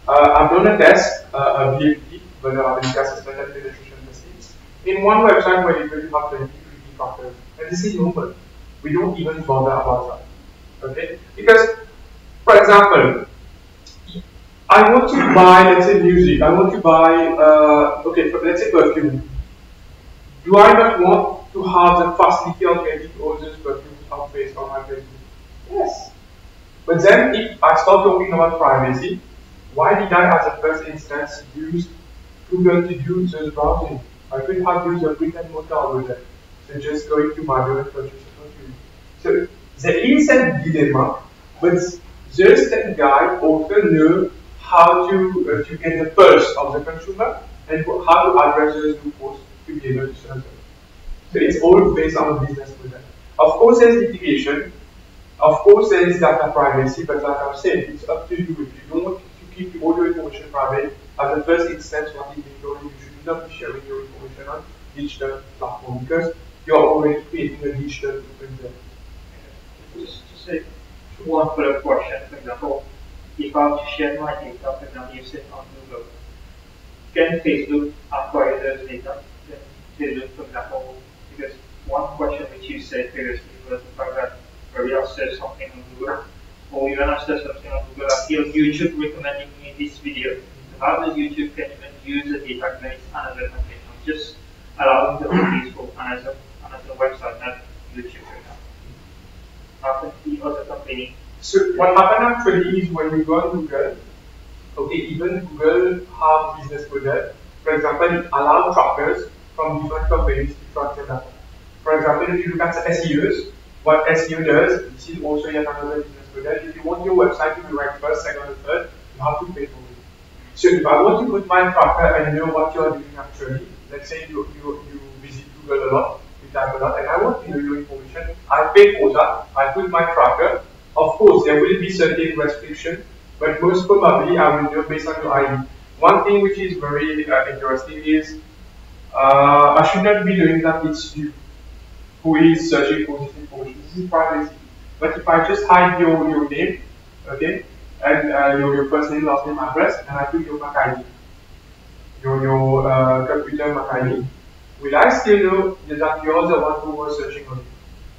I've done a test, a VLT, vulnerability assessment and penetration testing, in one website where you have 20 cookie factors. And this is normal. We don't even bother about that. Okay? Because, for example, I want to buy, let's say, music. I want to buy, let's say perfume. Do I not want to have the facility of getting all those perfumes on my Facebook? Yes. But then, if I start talking about privacy, why did I, as a first instance, use Google to do those browsing? I could have used a brick and mortar over there. So just going to my and purchase a perfume. So there is a dilemma, but those tech guys often know how to get the pulse of the consumer and how to address those loopholes to be able to serve them. So it's all based on a business model. Of course, there's litigation. Of course, there is data privacy, but like I've said, it's up to you. If you don't want to keep all your information private, as a first instance, what is being told, you should not be sharing your information on digital platform because you're already creating a digital footprint there. Just to say one further question, for example, if I were to share my data, for example, you said on Google, can Facebook acquire those data? Can Facebook, for example, because one question which you said previously was the fact that maybe I'll search something on Google, or even I search something on Google, I feel YouTube recommending me this video. How does YouTube can even use the data against another company? Just allowing the Facebook another website, not YouTube right now. How can the other company? So what happens actually is when you go on Google, okay, even Google have business model. For example, it allows trackers from different companies to track their data. For example, if you look at SEOs, what SEO does, this is also yet another business model. If you want your website to be ranked first, second, or third, you have to pay for it. So if I want to put my tracker and know what you are doing actually, let's say you visit Google a lot, you type a lot, and I want to know your information, I pay for that, I put my tracker. Of course, there will be certain restrictions, but most probably I will do it based on your ID. One thing which is very interesting is I should not be doing that. It's you who is searching for this information. This is privacy. But if I just hide your name, okay, and your first name, last name, address, and I put your MAC ID, your computer MAC ID, will I still know that you're the one who was searching on it?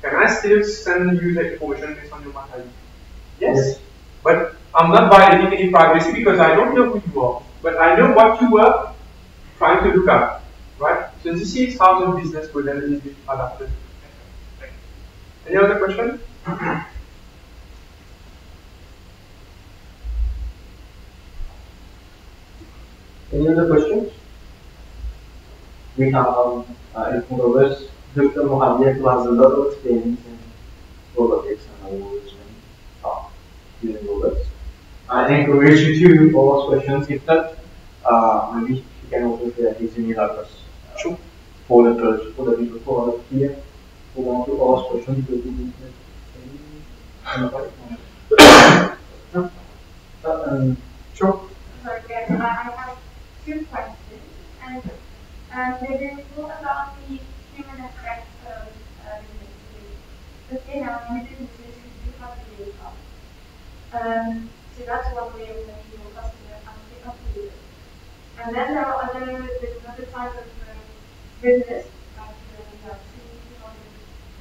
Can I still send you the information based on your MAC ID? Yes. But I'm not violating any privacy because I don't know who you are. But I know what you were trying to look at. Right? So this is how the business model is being adapted. Any other question? Any other questions? We have in front of us Dr. Mohammed, who has a lot of experience in robotics and awards and using robots. I encourage you to ask questions. If not, maybe you can also share his email address. Sure. For the people who are here who want to ask questions, they will Sure. Sorry, guys, I have two questions, and they will talk about the human aspect of business. But in our businesses, we do have the data. So that's one way of making your customer happy with it. And then there are there's another type of business, like we have seen on the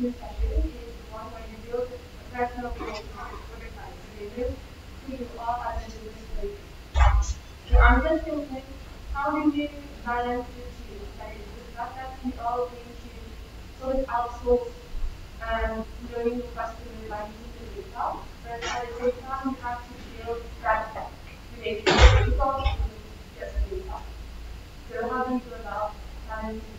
new session, is one where you build a personal relationship with your client. So you build who you are as a business person. So I'm just thinking, how do you balance the two? Like, is that we are going to sort of outsource knowing your customer by using the data, but at the same time you have to build that relationship with the data, just the data. So how do you go about balancing?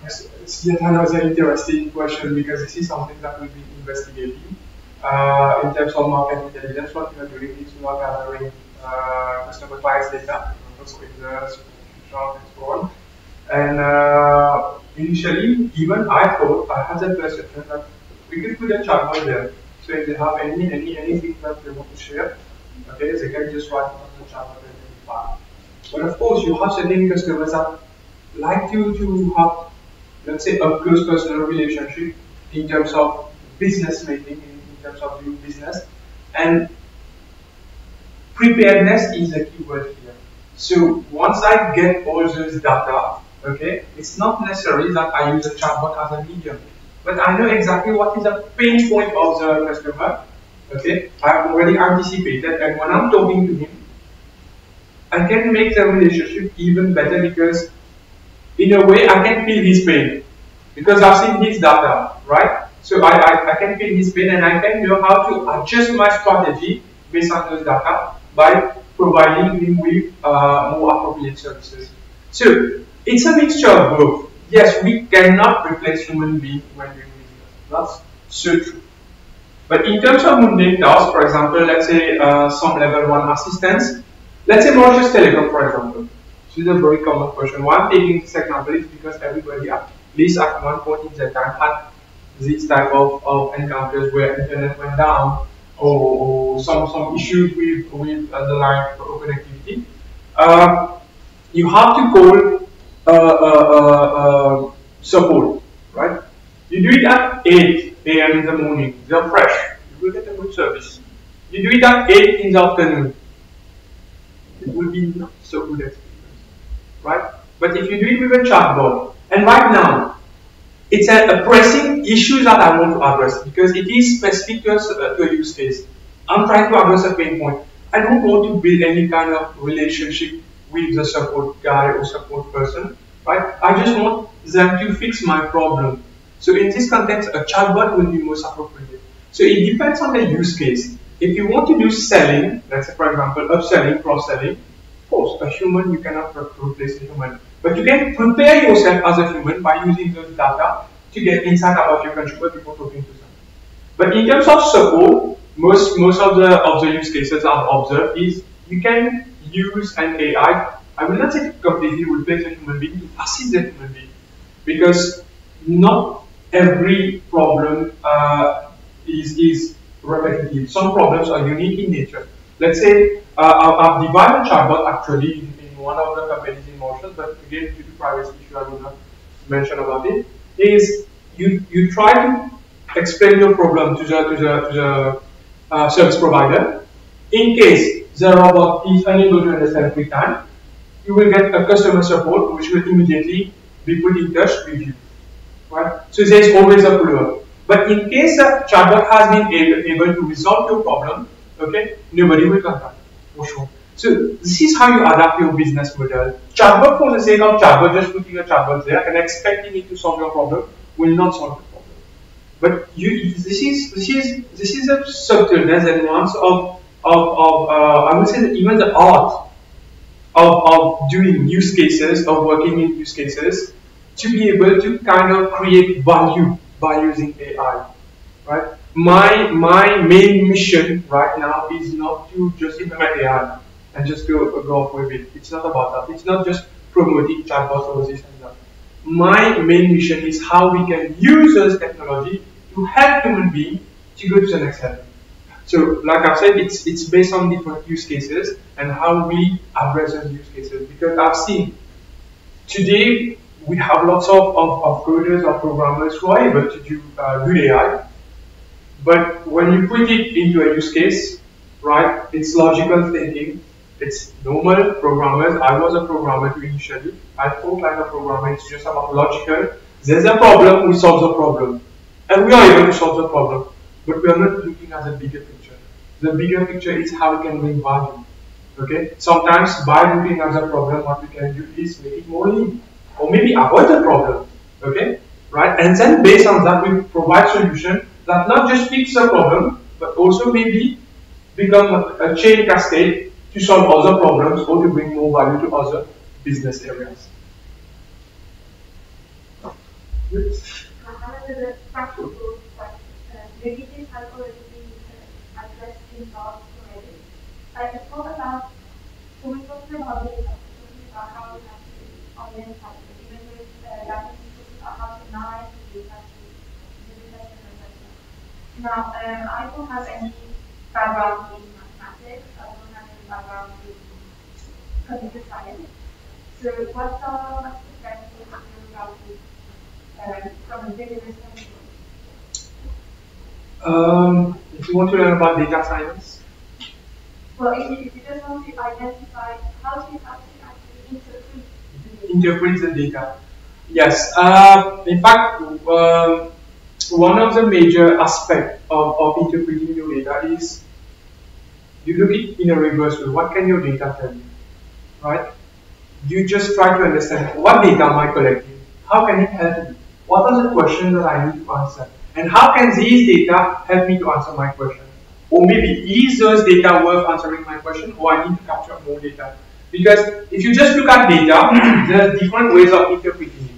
Yes, it's yet another interesting question because this is something that we'll be investigating. In terms of market intelligence, what we are doing is we are gathering customer bias data, also users, and so on. And initially, even I thought, I had the perception that we could put a chatbot there. So if they have anything that they want to share, okay, they can just write it on the chatbot and then file. But of course, you have certain customers that like to have, let's say, a close personal relationship in terms of business making, in terms of doing business. And preparedness is a key word here. So once I get all those data, okay, it's not necessary that I use a chatbot as a medium. But I know exactly what is the pain point of the customer. Okay, I've already anticipated, and when I'm talking to him, I can make the relationship even better because in a way I can feel his pain. Because I've seen his data, right? So I can feel his pain and I can know how to adjust my strategy based on those data by providing him with more appropriate services. So it's a mixture of both. Yes, we cannot replace human beings when doing business. That's so true. But in terms of mundane tasks, for example, let's say some level 1 assistance, let's say Mauritius Telecom, for example. This is a very common question. Why I'm taking this example is because everybody, at least at one point in their time, had these type of encounters where internet went down or some issues with the line for connectivity. You have to call support, right? You do it at 8 a.m. in the morning, they're fresh, you will get a good service. You do it at 8 in the afternoon, it will be not so good experience, right? But if you do it with a chatbot, and right now, it's a pressing issue that I want to address because it is specific to a use case. I'm trying to address a pain point. I don't want to build any kind of relationship with the support guy or support person, right? I just want them to fix my problem. So in this context, a chatbot will be most appropriate. So it depends on the use case. If you want to do selling, let's say for example, upselling, cross-selling, of course, a human, you cannot replace a human. But you can prepare yourself as a human by using those data to get insight about your consumer before talking to them. But in terms of support, most of the use cases I've observed is you can use an AI. I will not say to completely replace a human being, to assist the human being. Because not every problem is repetitive. Some problems are unique in nature. Let's say I've developed a chatbot actually in one of the companies in Mauritius, but again due to privacy issue I will not mention about it. Is you try to explain your problem to the service provider. In case the robot is unable to understand quick time, you will get a customer support which will immediately be put in touch with you, right? So there is always a follow-up. But in case a chatbot has been able to resolve your problem, okay, nobody will contact, for sure. So this is how you adapt your business model. Chatbot for the sake of chatbot, just putting a chatbot there and expecting it to solve your problem will not solve the problem. But this is a subtleness and nuance of I would say that even the art of doing use cases, of working in use cases, to be able to kind of create value by using AI, right? My main mission right now is not to just implement AI and just go off with it. It's not about that. It's not just promoting chatbots or this and that. My main mission is how we can use this technology to help human beings to go to the next level. So, like I've said, it's based on different use cases and how we address those use cases. Because I've seen today we have lots of coders or programmers who are able to do good AI, but when you put it into a use case, right, it's logical thinking, it's normal programmers. I was a programmer too initially. I thought like a programmer, it's just about logical. There's a problem, we solve the problem. And we are able to solve the problem, but we are not looking at the bigger picture. The bigger picture is how we can bring value. Okay? Sometimes by looking at the problem, what we can do is make it more lean. Or maybe avoid the problem, okay, right? And then based on that, we provide solution that not just fix the problem, but also maybe become a chain cascade to solve other problems or to bring more value to other business areas. Another practical question. Maybe this has already been addressed in talks already. It's all about, so we're talking about data, we're talking about how we have to organize. Now, I don't have any background in mathematics, I don't have any background in computer science. So what are the benefits of your value from a business standpoint? If you want to learn about data science? Well, if you just want to identify how to actually interpret the data. Yes. In fact, one of the major aspects of interpreting your data is you look at it in a reverse way. What can your data tell you? Right? You just try to understand what data am I collecting? How can it help me? What are the questions that I need to answer? And how can these data help me to answer my question? Or maybe is those data worth answering my question, or I need to capture more data? Because if you just look at data, there are different ways of interpreting it.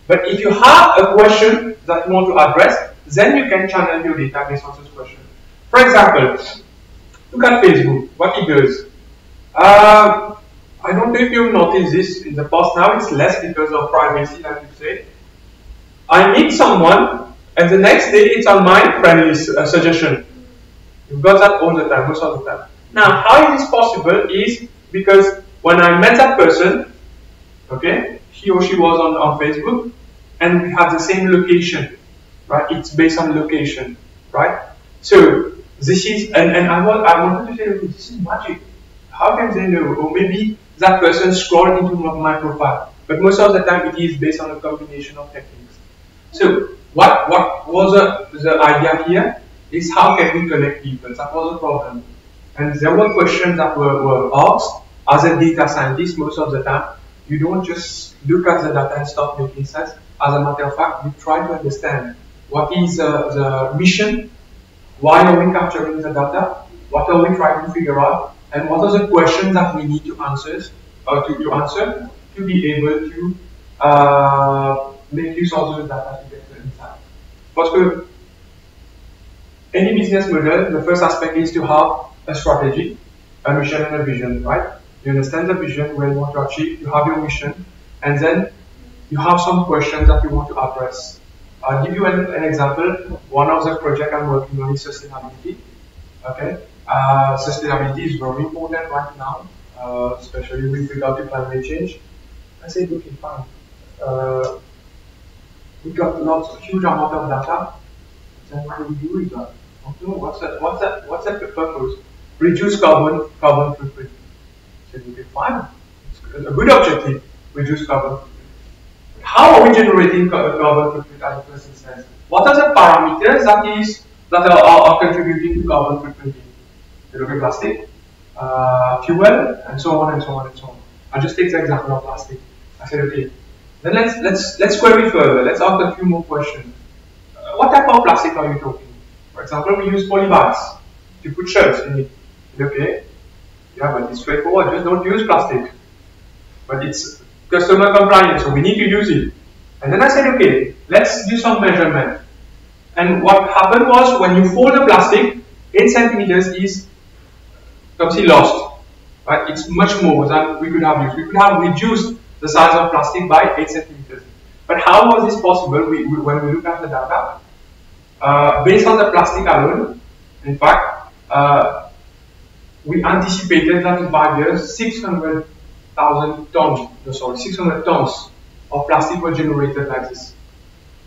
But if you have a question that you want to address, then you can channel your data based on this question. For example, look at Facebook, what it does. I don't know if you've noticed this in the past. Now it's less because of privacy, like you say. I meet someone, and the next day it's on my friend list suggestion. You've got that all the time, most of the time. Now, how is this possible is because when I met that person, okay, he or she was on Facebook, and we had the same location, right? It's based on location, right? So this is, and I wanted to say, okay, this is magic. How can they know? Or maybe that person scrolled into my profile, but most of the time it is based on a combination of techniques. So what was the idea here is how can we connect people? That was the problem, and there were questions that were asked. As a data scientist, most of the time, you don't just look at the data and start making sense. As a matter of fact, you try to understand what is the mission, why are we capturing the data, what are we trying to figure out, and what are the questions that we need to answer to be able to make use of those data to get the insight. Because any business model, the first aspect is to have a strategy, a mission and a vision, right? You understand the vision, where you want to achieve, you have your mission, and then you have some questions that you want to address. I'll give you an example. One of the projects I'm working on is sustainability. Okay, sustainability is very important right now, especially with regard to climate change. I say, okay, fine. We got huge amount of data. Then what do we do with that? I don't know. What's the purpose? Reduce carbon footprint. So okay, fine. It's a good objective. Reduce carbon footprint. how are we generating carbon footprint at the first instance? What are the parameters that are contributing to carbon footprint? You look at plastic, fuel, and so on and so on and so on. I'll just take the example of plastic. I said, okay, then let's query further. Let's ask a few more questions. What type of plastic are you talking? For example, we use polybags to put shirts in it. Okay, yeah, but it's straightforward. Just don't use plastic. But it's customer compliant, so we need to use it. And then I said, okay, let's do some measurement. And what happened was, when you fold the plastic, 8 centimeters is completely lost. Right? It's much more than we could have used. We could have reduced the size of plastic by 8 centimeters. But how was this possible? When we look at the data, based on the plastic alone, in fact, we anticipated that in 5 years, 600 tons of plastic were generated like this,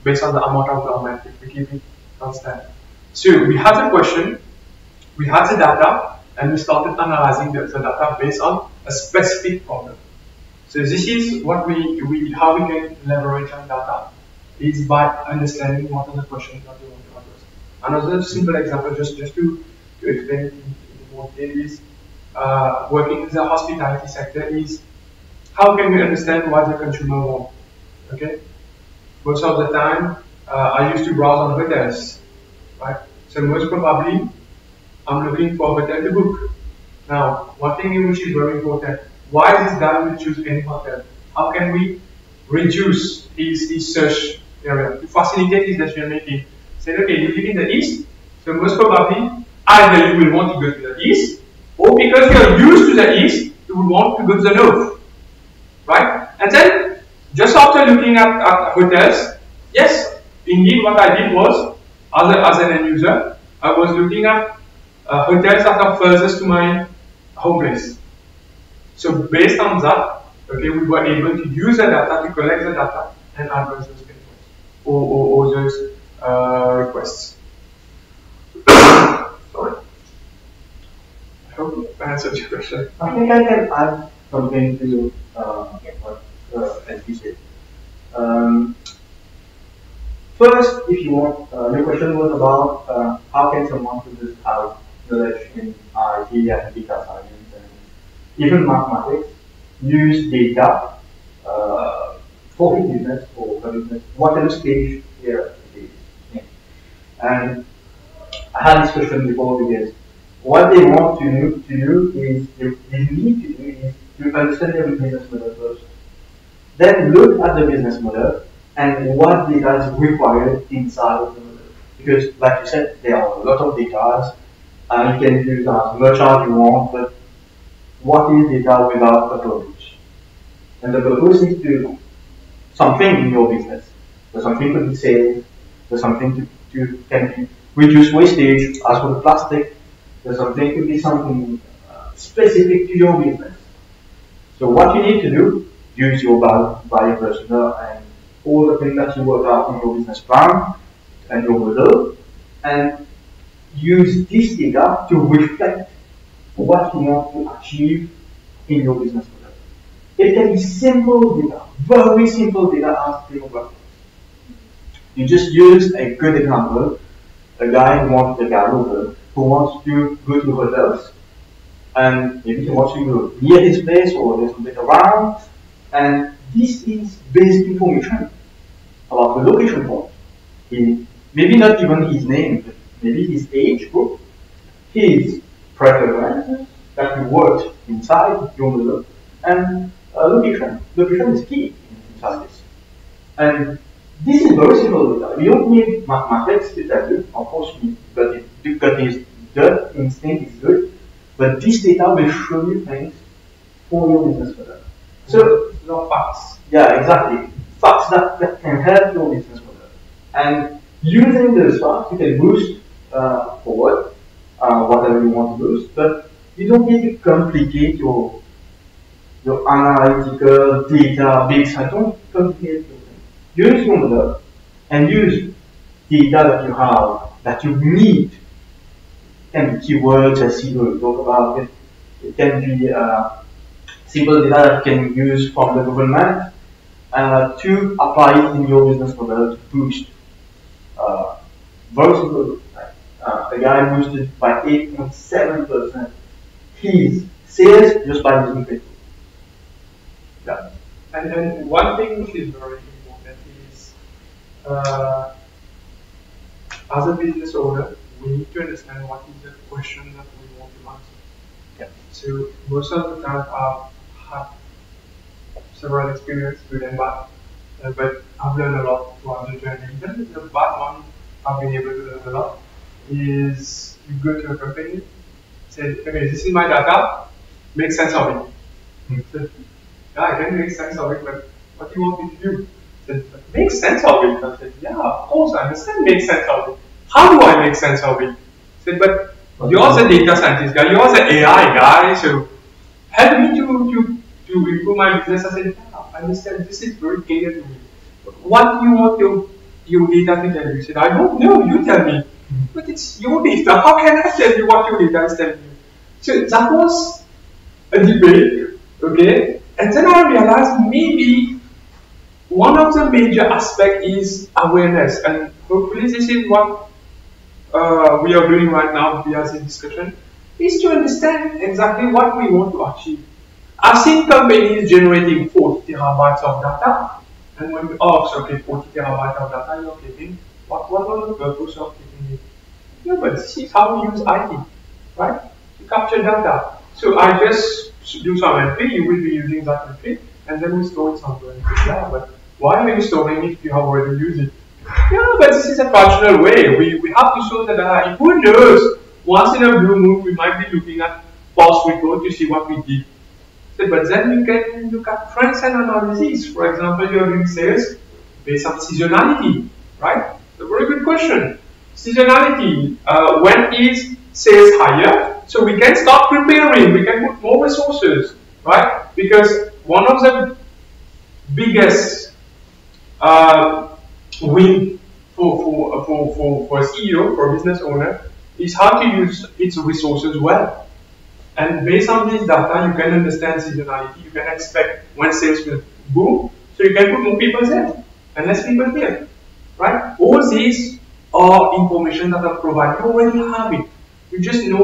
based on the amount of garment, if we keep it constant. So we had the question, we had the data, and we started analyzing the data based on a specific problem. So this is what how we can leverage on data, is by understanding what are the questions that we want to address. Another simple example, just to explain it in more detail, is working in the hospitality sector is how can we understand what the consumer wants. Okay, most of the time I used to browse on hotels, right? So most probably I'm looking for a hotel to book. Now, one thing which is very important: why this guy will choose any hotel? How can we reduce his search area to facilitate his decision making? Say, okay, you live in the east, so most probably either you will want to go to the east, or because you are used to the east, you will want to go to the north, right? And then, just after looking at hotels, yes, indeed, what I did was, as an end user, I was looking at hotels that are furthest to my home place. So based on that, okay, we were able to use the data to collect the data and address those pain points or those requests. Sorry. I hope I answered your question. I think I can add something to what SB said. First, if you want, your question was about how can someone who doesn't have knowledge in IT and data science and even mathematics use data for his business or her business, whatever stage here it is. Yeah. And I had this question before because what they want to do is, they need to do is to understand their business model first. Then look at the business model and what data is required inside of the model. Because like you said, there are a lot of data and you can use as much as you want, but what is data without a purpose? And the purpose is to something in your business. There's something to be saved, there's something to can be reduce wastage as for the plastic, there's something to be something specific to your business. So what you need to do, use your value personnel and all the things that you work out in your business plan and your model, and use this data to reflect what you want to achieve in your business model. It can be simple data, very simple data as demographics. You just use a good example, a guy who wants who wants to go to hotels, and maybe he wants to go near his place or there's something around, and this is basic information about the location point. Maybe not even his name, but maybe his age group, his preferences that you worked inside your model, and location. Location is key inside this. And this is very simple data. You don't need mathematics to tell you. Of course, gut instinct is good, but this data will show you things for your business model. So, no facts. Yeah, exactly. Facts that can help your business model. And using those facts, you can boost forward whatever you want to boost, but you don't need to complicate your analytical data big. Don't complicate your thing. Use your model and use data that you have, that you need. It can be keywords, as you will talk about it. It can be simple data that you can use from the government. to apply it in your business model to boost. For example, a guy boosted by 8.7% his sales just by using Facebook. Yeah. And one thing which is very important is, as a business owner, we need to understand what is the question that we want to answer. Yeah. So most of the time I've had several experiences good and bad, but I've learned a lot throughout the journey. Even the bad one, I've been able to learn a lot. Is you go to a company, say, okay, this is my data, make sense of it. So, yeah, I can make sense of it, but what do you want me to do? Said, make sense of it. I said, yeah, of course, I understand, make sense of it. How do I make sense of it? I said, but you're the data scientist guy, you're the AI guy, so help me to improve my business. I said, yeah, I understand, this is very clear to me. What do you want your data to tell you? He said, I don't know, you tell me. But it's your data, how can I tell you what your data is telling you? So that was a debate, okay? And then I realized maybe one of the major aspects is awareness, and hopefully this is what we are doing right now via this discussion, is to understand exactly what we want to achieve. I've seen companies generating 40 terabytes of data, and when we ask, okay, 40 terabytes of data you're getting, what was the purpose of getting it? Yeah, but this is how we use IT, right? To capture data. So I just do some entry, you will be using that entry, and then we store it somewhere. Yeah, but why are you storing it if you have already used it? Yeah, but this is a traditional way. We have to show the data. Who knows? Once in a blue moon, we might be looking at past record to see what we did. So, but then you can look at trends and analysis. For example, you're doing sales based on seasonality, right? It's a very good question. Seasonality, when is sales higher? So we can start preparing, we can put more resources, right? Because one of the biggest win for a CEO, for a business owner, is how to use its resources well. And based on this data, you can understand seasonality, you can expect when sales will boom, so you can put more people there and less people here, right? All these are information that are provided. You already have it. You just need to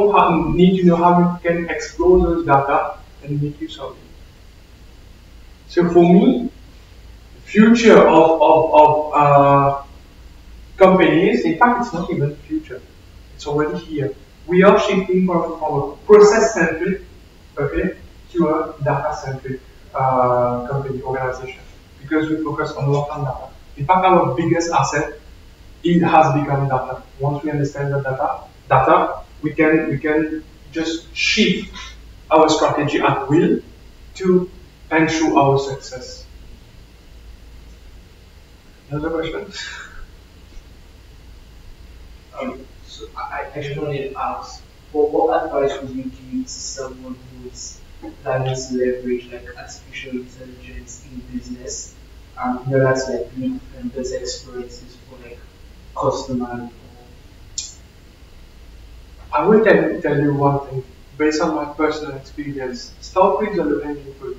know how you can explore those data and make use of it. So for me, future of companies, in fact, it's not even the future. It's already here. We are shifting from a process-centric, okay, to a data-centric company organization because we focus a lot on data. In fact, our biggest asset, it has become data. Once we understand the data, we can just shift our strategy at will to ensure our success. Another question? So I actually wanted to ask, what advice would you give to someone who's planning to leverage like artificial intelligence in business in order to like make better experiences for like customers? I will tell you one thing, based on my personal experience, start with the low-hanging fruit.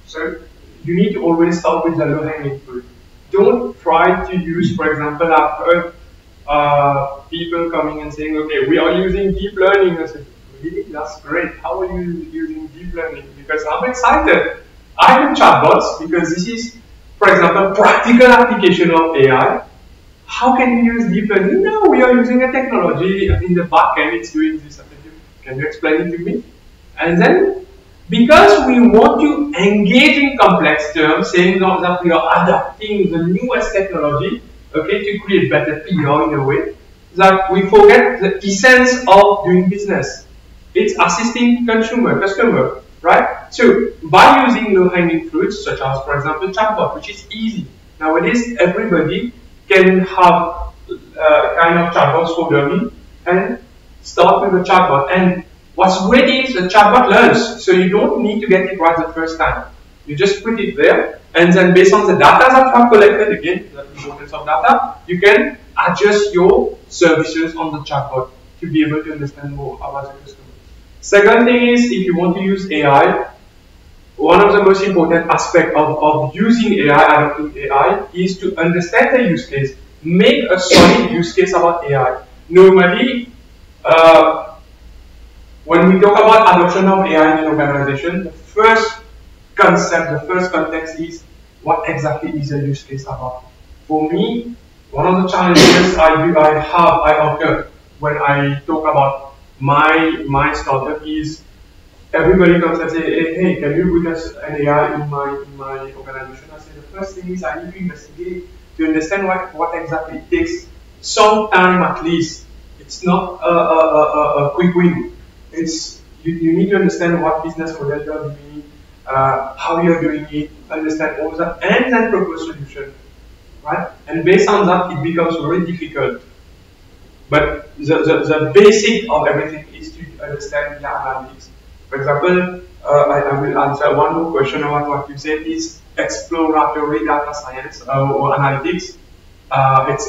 So you need to always start with the low-hanging fruit. Don't try to use, for example, I've heard people coming and saying, okay, we are using deep learning. I said, really? That's great. How are you using deep learning? Because I'm excited. I have chatbots because this is, for example, practical application of AI. How can you use deep learning? No, we are using a technology in the back end, it's doing this. Can you explain it to me? And then, because we want to engage in complex terms, saying that we are adapting the newest technology, okay, to create better PR in a way, that we forget the essence of doing business. It's assisting customer, right? So, by using low-hanging fruits, such as, for example, chatbot, which is easy. Nowadays, everybody can have kind of chatbots for dummy and start with a chatbot. And what's great is the chatbot learns, so you don't need to get it right the first time. You just put it there, and then based on the data that you have collected, again, the importance of data, you can adjust your services on the chatbot to be able to understand more about the customer. Second thing is, if you want to use AI, one of the most important aspects of using AI, adopting AI, is to understand the use case, make a solid use case about AI. Normally, when we talk about adoption of AI in an organization, the first concept, the first context is what exactly is the use case about. For me, one of the challenges I occur when I talk about my startup is everybody comes and say, hey, can you put us an AI in my organization? I say the first thing is I need to investigate to understand what exactly it takes. Some time at least. It's not a quick win. It's you need to understand what business model you are doing, how you are doing it, understand all that, and then propose solution. Right? And based on that, it becomes very difficult. But the basic of everything is to understand the analytics. For example, I will answer one more question about what you said is exploratory data science or analytics.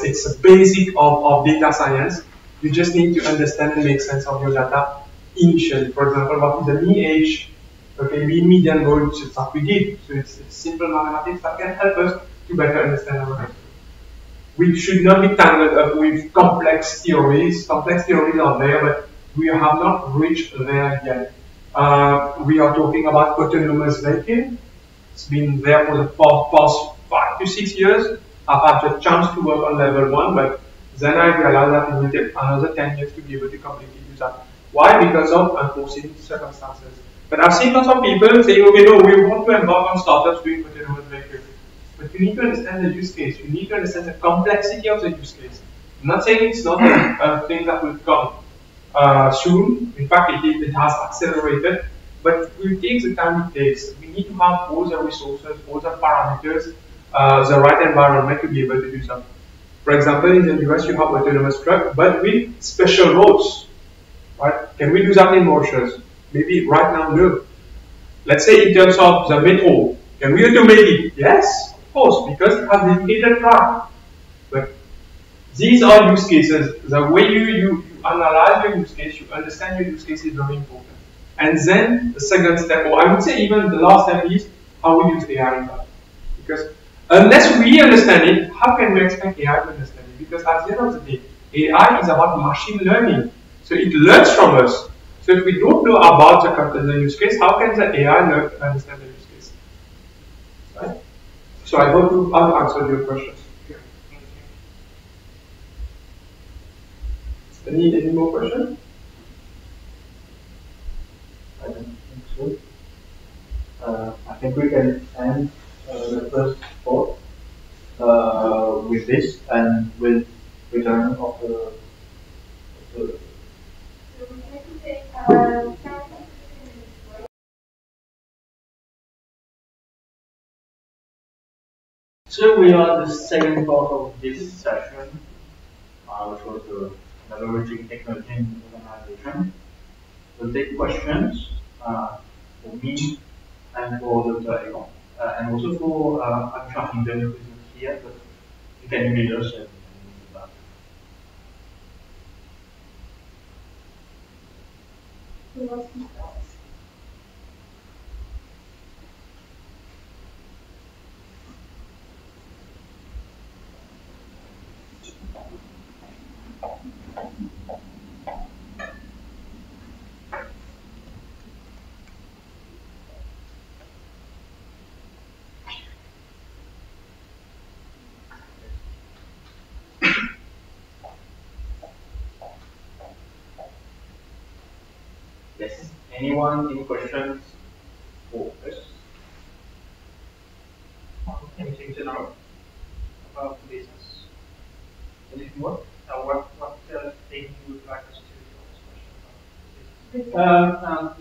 It's a basic of data science. You just need to understand and make sense of your data initially. For example, what is the mean age, okay, median goal that we did. So it's simple mathematics that can help us to better understand our data. We should not be tangled up with complex theories. Complex theories are there, but we have not reached there yet. We are talking about autonomous vehicle. It's been there for the past 5 to 6 years. I've had the chance to work on level 1, but then I realized that it will take another 10 years to be able to completely do that. Why? Because of unforeseen circumstances. But I've seen lots of people saying, okay, no, we want to embark on startups doing autonomous vehicles. But you need to understand the use case. You need to understand the complexity of the use case. I'm not saying it's not a thing that will come soon. In fact, it has accelerated. But it will take the time it takes. We need to have all the resources, all the parameters, the right environment to be able to do something. For example, in the US, you have autonomous truck, but with special roads. Right? Can we do that in Mauritius? Maybe right now, no. Let's say in terms of the metro, can we automate it? Yes, of course, because it has dedicated track. But these are use cases. The way you analyze your use case, you understand your use case is very important. And then the second step, or I would say even the last step is how we use AI in that. Because unless we understand it, how can we expect AI to understand it? Because at the end of the day, AI is about machine learning. So it learns from us. So if we don't know about the use case, how can the AI understand the use case? Right? So I hope I've answered your questions. Any more questions? I don't think so. I think we can end the first talk with this, and we'll return after. So we need to take 10 to 15 minutes break. So we are at the second part of this session, which was leveraging technology in organization. We'll take questions for me and for Dr. Egon, and also for I'm trying to present here, but you can read us and do that. Who wants to start? Yes. Anyone? Any questions for us? Anything to know about the business? Anything more? What thing you would like us to ask question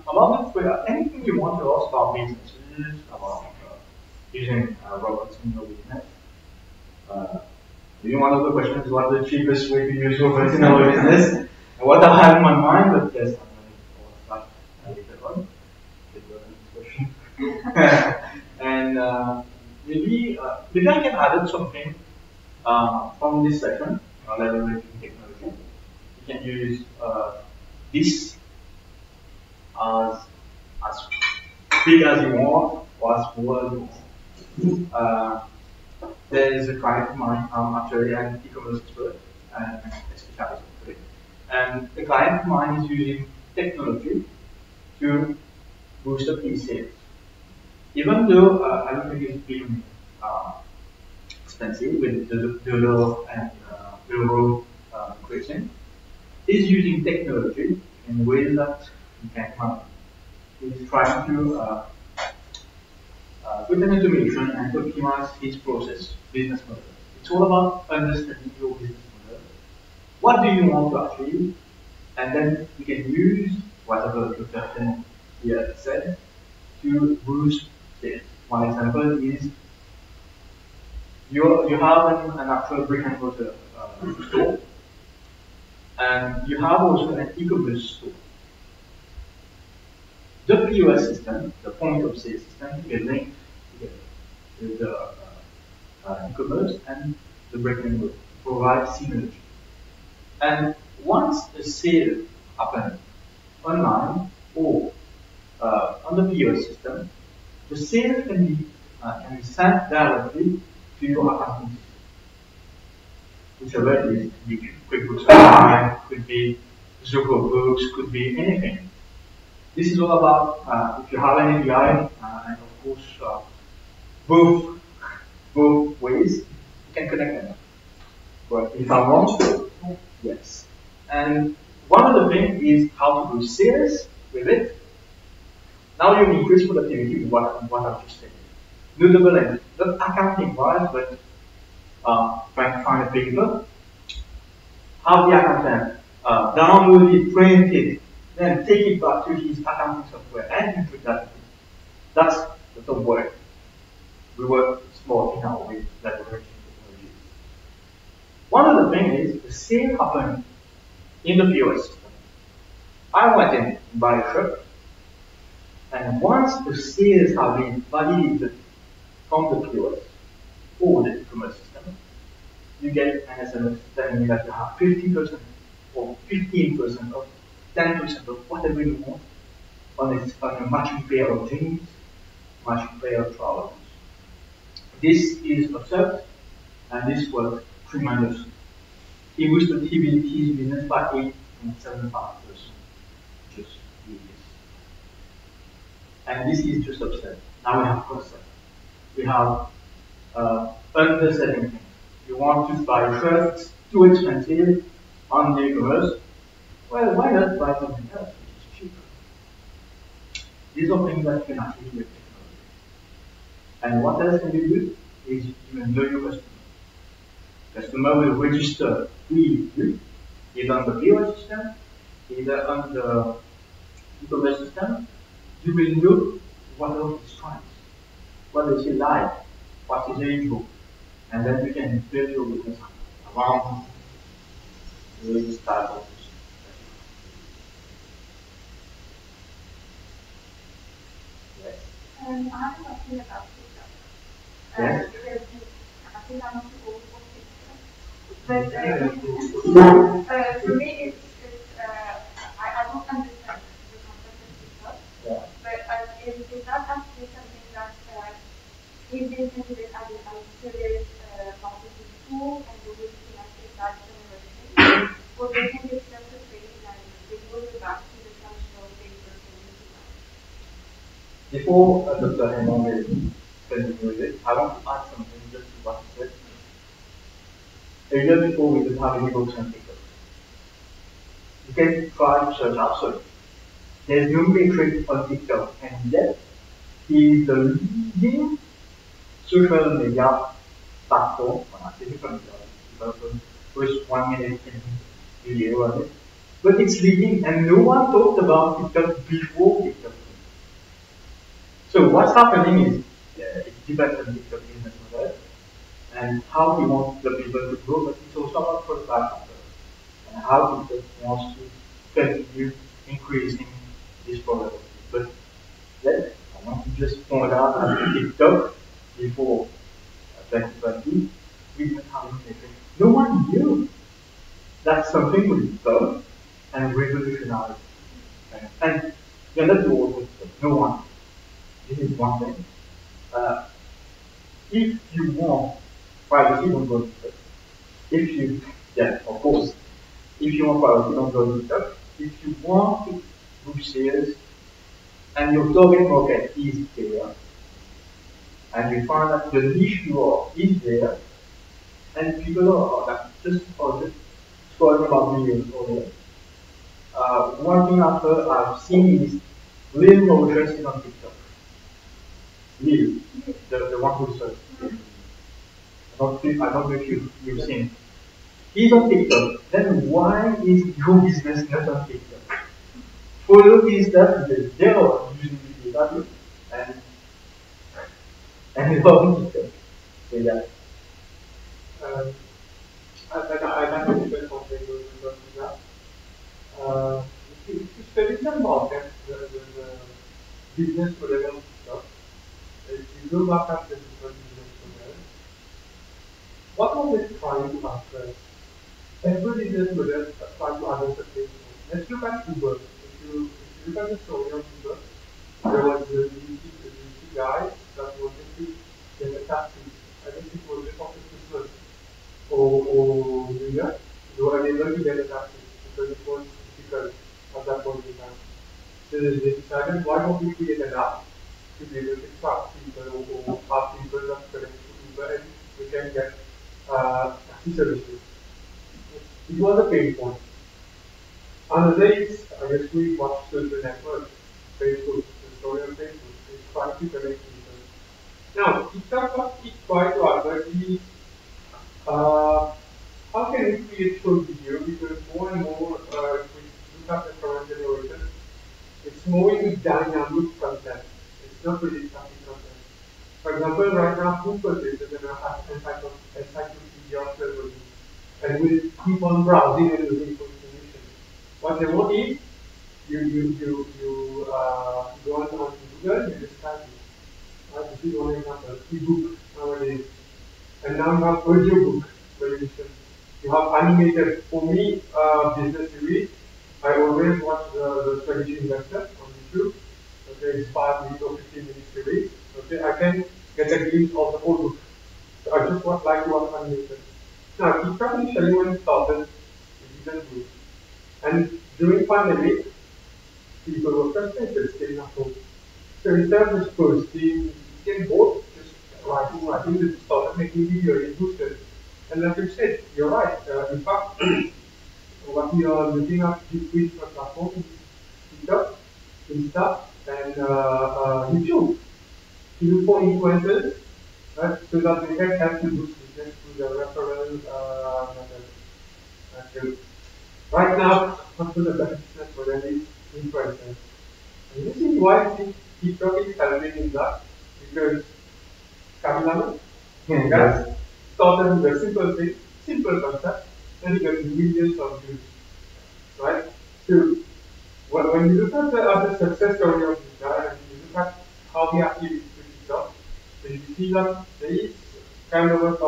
about the business? About anything you want to ask about businesses, about using robots in your business. Maybe one of the questions is what the cheapest way to use robots in our business. And what I have in my mind, but yes, I'm going to that later on. And maybe I can add something from this session, leveraging technology. You can use this as big as you want, was world. There is a client of mine, I'm actually an e-commerce expert and a specialist of it. And the client of mine is using technology to boost up his sales. Even though everything is being expensive with the dollar and euro increasing, he's using technology in ways that he can money. He's trying to put an automation and optimize his process, business model. It's all about understanding your business model. What do you want to achieve? And then you can use whatever the person here said to boost sales. One example is you have an actual brick and mortar store, and you have also an e-commerce store. The POS system, the point of sale system, is linked together with the e-commerce and the brick and mortar, provide synergy. And once a sale happens online or on the POS system, the sale can be sent directly to your accounting system. Whichever it is, could be QuickBooks Online, could be Zuko Books, could be anything. This is all about if you have an API, and of course both ways, you can connect them. But if I'm wrong, yes. And one of the things is how to do sales with it. Now you increase productivity with what I've just said. No double end, not accounting wise, but trying to find a paper, have the accountant download it, print it, then take it back to his accounting software and input that. That's the top work. We work small in our way, leveraging technology. One of the things is the same happened in the POS system. I went in to buy a shirt, and once the sales have been validated from the POS or the e-commerce system, you get an SMS telling you that you have 50% or 15% or 10% of whatever you want on a matching pair of jeans, matching pair of trousers. This is observed, and this works tremendously. He boosted his business by 8.75%. Just do this. And this is just observed. Now we have cross-selling. We have underselling things. You want to buy a shirt, it's too expensive on the e-commerce. Well, why not buy something else which is cheaper? These are things that you can actually do with technology. And what else can you do is you know your customer. Customer will register with you either on the POS system, either on the e-commerce system. You will know what are his strengths, what is he like, what is his age, and then you can build your business around this type of business. Yes. I have a question about TikTok. Yes. Because I think I'm not too old for TikTok. But for me, it's I don't understand the concept of TikTok. Yeah. But is that actually something that is being considered as a serious marketing tool and we will see like that generation? Or do you think it's just a phase and it will go back to the traditional paper community? Before Dr. Raymond will continue with it, I want to add something just to what he said. A year before, we didn't have any books on TikTok. You can try to search absolutely. There's no metric on TikTok, and yet he is the leading social media platform. First 1 minute video on it, but it's leading, and no one talked about TikTok before TikTok. So what's happening is it depends on TikTok business model and how he wants the people to grow, but it's also about first factor and how TikTok wants to continue increasing this product. But then I want to just point out that TikTok before 2020, we didn't have anything. No one knew that something would come and revolutionize. And you're not the old no one. This is one thing. Uh, if you want privacy, don't go TikTok. If you, yeah, of course, if you want privacy, don't go TikTok. If you want group sales and your target market is there, and you find that the niche you are is there, and people are like just scrolling about videos over there. One thing I've seen is Lil Motions is on TikTok. Lil, the one who said, I don't know if you've seen. He's on TikTok. Then why is your business not on TikTok? Follow his stuff because they are using the data and you're on TikTok. So yeah. I can mention something with that. If you study the market, the business model and stuff, if you go back at the different business models, what was it trying to address? Every business model is trying to address a pain point. Let's look at Uber. If you look at the story of Uber, there was the DC guy that wanted to get a taxi. I think it was just after Christmas or New Year. They were unable to get a taxi because it was difficult at that point in time. So they decided, why don't we create an app to be able to track people or have people that connect to Uber and we can get taxi services. It was a pain point. Another is, I guess we watch social networks, Facebook, the story of Facebook, is trying to connect people. Now, TikTok is trying to advertise how can we create short video, because more and more we look at the current generation, it's more into dynamic content. It's not really static content. For example, right now, Google is an encyclopedia server, and we keep on browsing and looking for information. What they want is you go on Google, you just type it. Right? This is one example. Ebook nowadays, and now you have audiobook variation. You have animated. For me, business series, I always watch the Strategy Investor on YouTube. Okay, it's 5 minutes or 15-minute series. Okay, I can get a glimpse of the whole book. So I just like to watch animation. Now, TikTok initially when it started, it didn't do. And during pandemic, people were frustrated staying at home. So instead of just posting, getting bored, just writing, they started making videos, boosted. And like you said, you're right. In fact, what we are looking at with the platform is TikTok, Insta, and YouTube. To look for influencers, right, so that they can help you boost business through the referral method. Right now, one of the best business model is influencers. And this is why TikTok is helping in that, because Kamilana started with a simple thing, simple concept, and it gets millions of views. Right? So when you look at the success story of this guy and you look at how he actually reached TikTok, so you see that there is kind of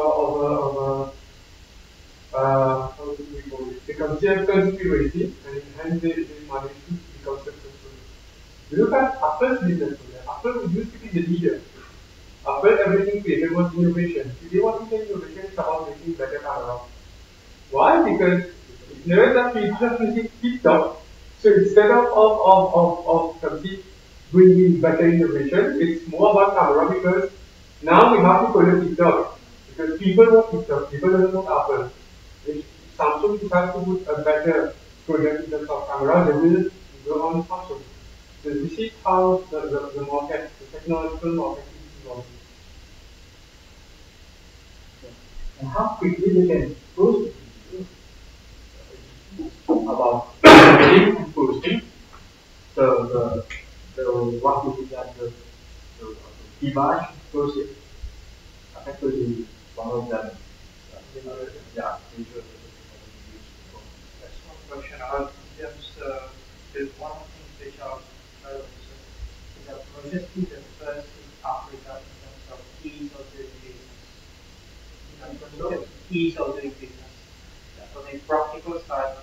how do we call it? They consider conspiracy, and hence they managed to become successful. You look at Apple's business model. Apple used to be the leader. Apple, everything created was innovation. Today, what is innovation? Is about making better camera. Why? Because there is a feature using TikTok. So instead of bringing better innovation, it's more about camera, because now we have to follow TikTok. Because people want TikTok, people don't want Apple. If Samsung decides to put a better product in terms of camera, they will go on Samsung. So this is how the market, the technological market is evolving. And how quickly they can post about editing and posting. So what we did at the image posted, actually one of them. Yeah, That's one question. There's one thing which is that Majesty is the first in Africa in terms of ease of doing business. In terms of ease of doing business. On a practical side,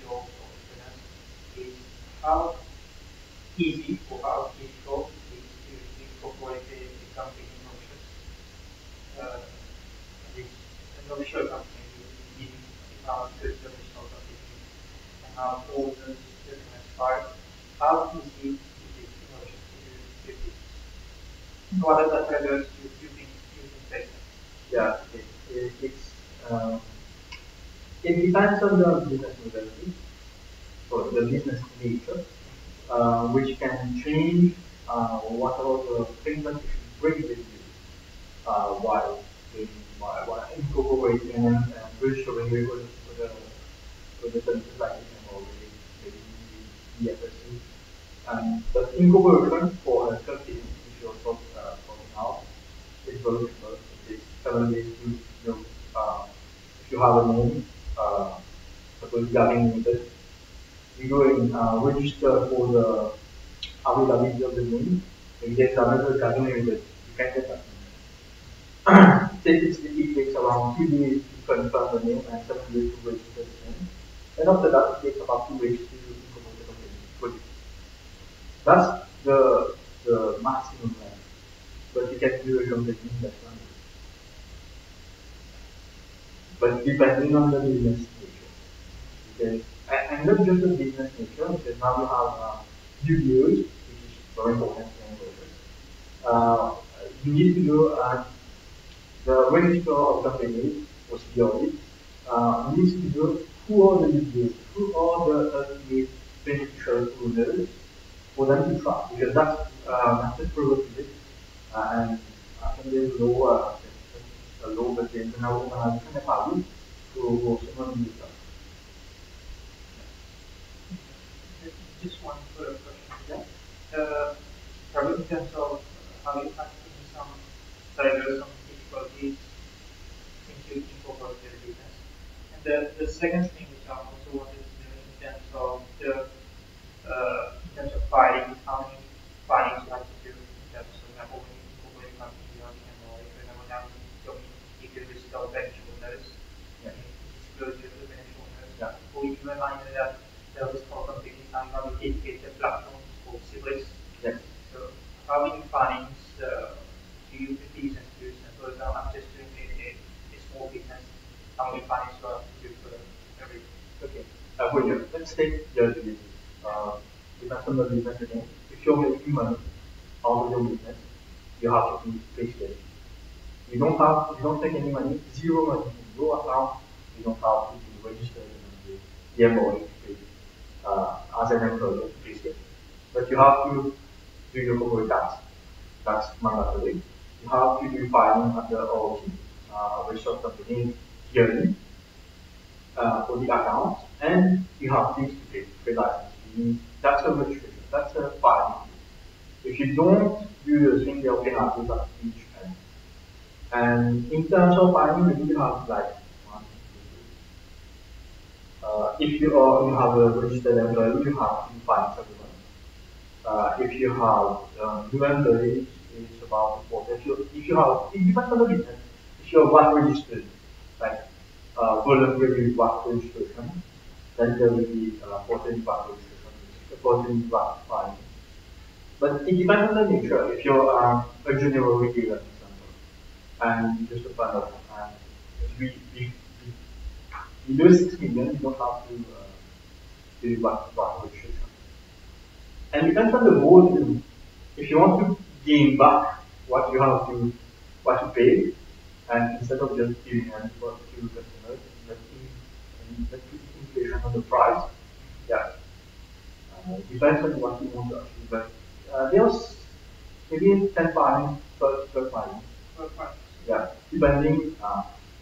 your business is how easy or how difficult it is to incorporate a commercial company, you have good commercial company, and have all those different parts. How easy is it to do this? What are the triggers you can face? Yeah, it depends on the business modality or the business nature, which can change what are the things that you should bring with you while while incorporating and registering with the services like or maybe EFSC. But incorporation for a company, which you're talking about, is very simple. It's 7 days to if you have a name, suppose Garden Limited, you go and register for the availability of the name, and get another Garden Limited. You can get that. It takes around 2 days to confirm the name and 7 days to register the name. And after that, it takes about 2 weeks to incorporate the company. That's the maximum length. But you can do a company in that time. But depending on the business nature. Because, and not just the business nature, because now you have UBOs, which is very important in you need to do the register of companies, or CRD, needs to do who are the UBOs, who are the ultimate beneficial owners for them to track, because that's a prerequisite, and I think there's a law that the internal organization of value to someone use that. Just one further question. Probably in terms of how you have seen some drivers, some difficulties into incorporate their business. And the second thing which I also wanted to know in terms of filings, how many filings you have to do in terms of, for example, when you incorporate company building and all, for example, now you can list of beneficial owners, disclosure of the beneficial owners, or even reminder that there was for companies now you have a dedicated platform called Cibris. Yes. So how many filings do you put these into? For example, I'm just doing a small business. How many filings do I have to do for every? Okay. Let's take your business. Depends on the business again. If you're making money out of your business, you have to pay state. You don't take any money, zero money in your account, you don't have to be registered in the MOA as an employer to pay state. But you have to do your corporate tax. That's mandatory. You have to do filing under ROC, registered company yearly for the account, and you have things to pay license fees. That's a registration. That's a filing. If you don't do the thing, they'll penalties at each end. And in terms of filing, you do have like one, two, if you have a registered employee, you have to file every month. If you have new employees, it's about 4. If you have, it depends on the business. If you're VAT registered, like voluntary VAT registration, then there will be quarterly VAT registration, quarterly VAT filing. But it depends on the nature. If you're a general retailer, for example, and just a fund of below 6 million, you don't have to do VAT registration. And it depends on the volume. If you want to gain back what you pay, and instead of just giving them to customers, let's put inflation on the price. Yeah. It depends on what you want to achieve. But there's maybe 10 filings per filing. Yeah. Depending,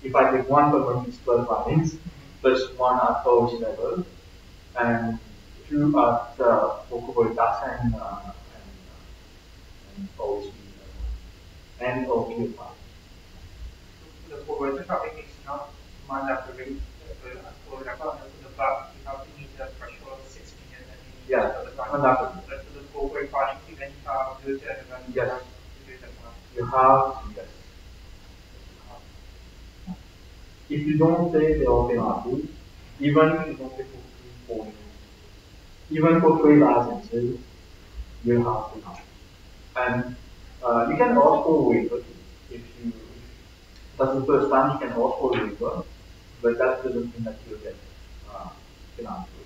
if I take one per month, it's 12 filings, plus one at policy level, and 2 at for corporate tax and policy level, and OQ filing. The corporate traffic is not mandatory. For example, the VAT, you have to meet the threshold of 6 million. Yeah, mandatory. But for the corporate filing, even if you have those elements, yes. You have to, yes. If you don't pay, there are penalties. Even if you don't pay for 4 years. Even for 3 licenses, you have to. And you can ask for a waiver if that's the first time you can ask for a waiver, but that doesn't mean that you'll get financial.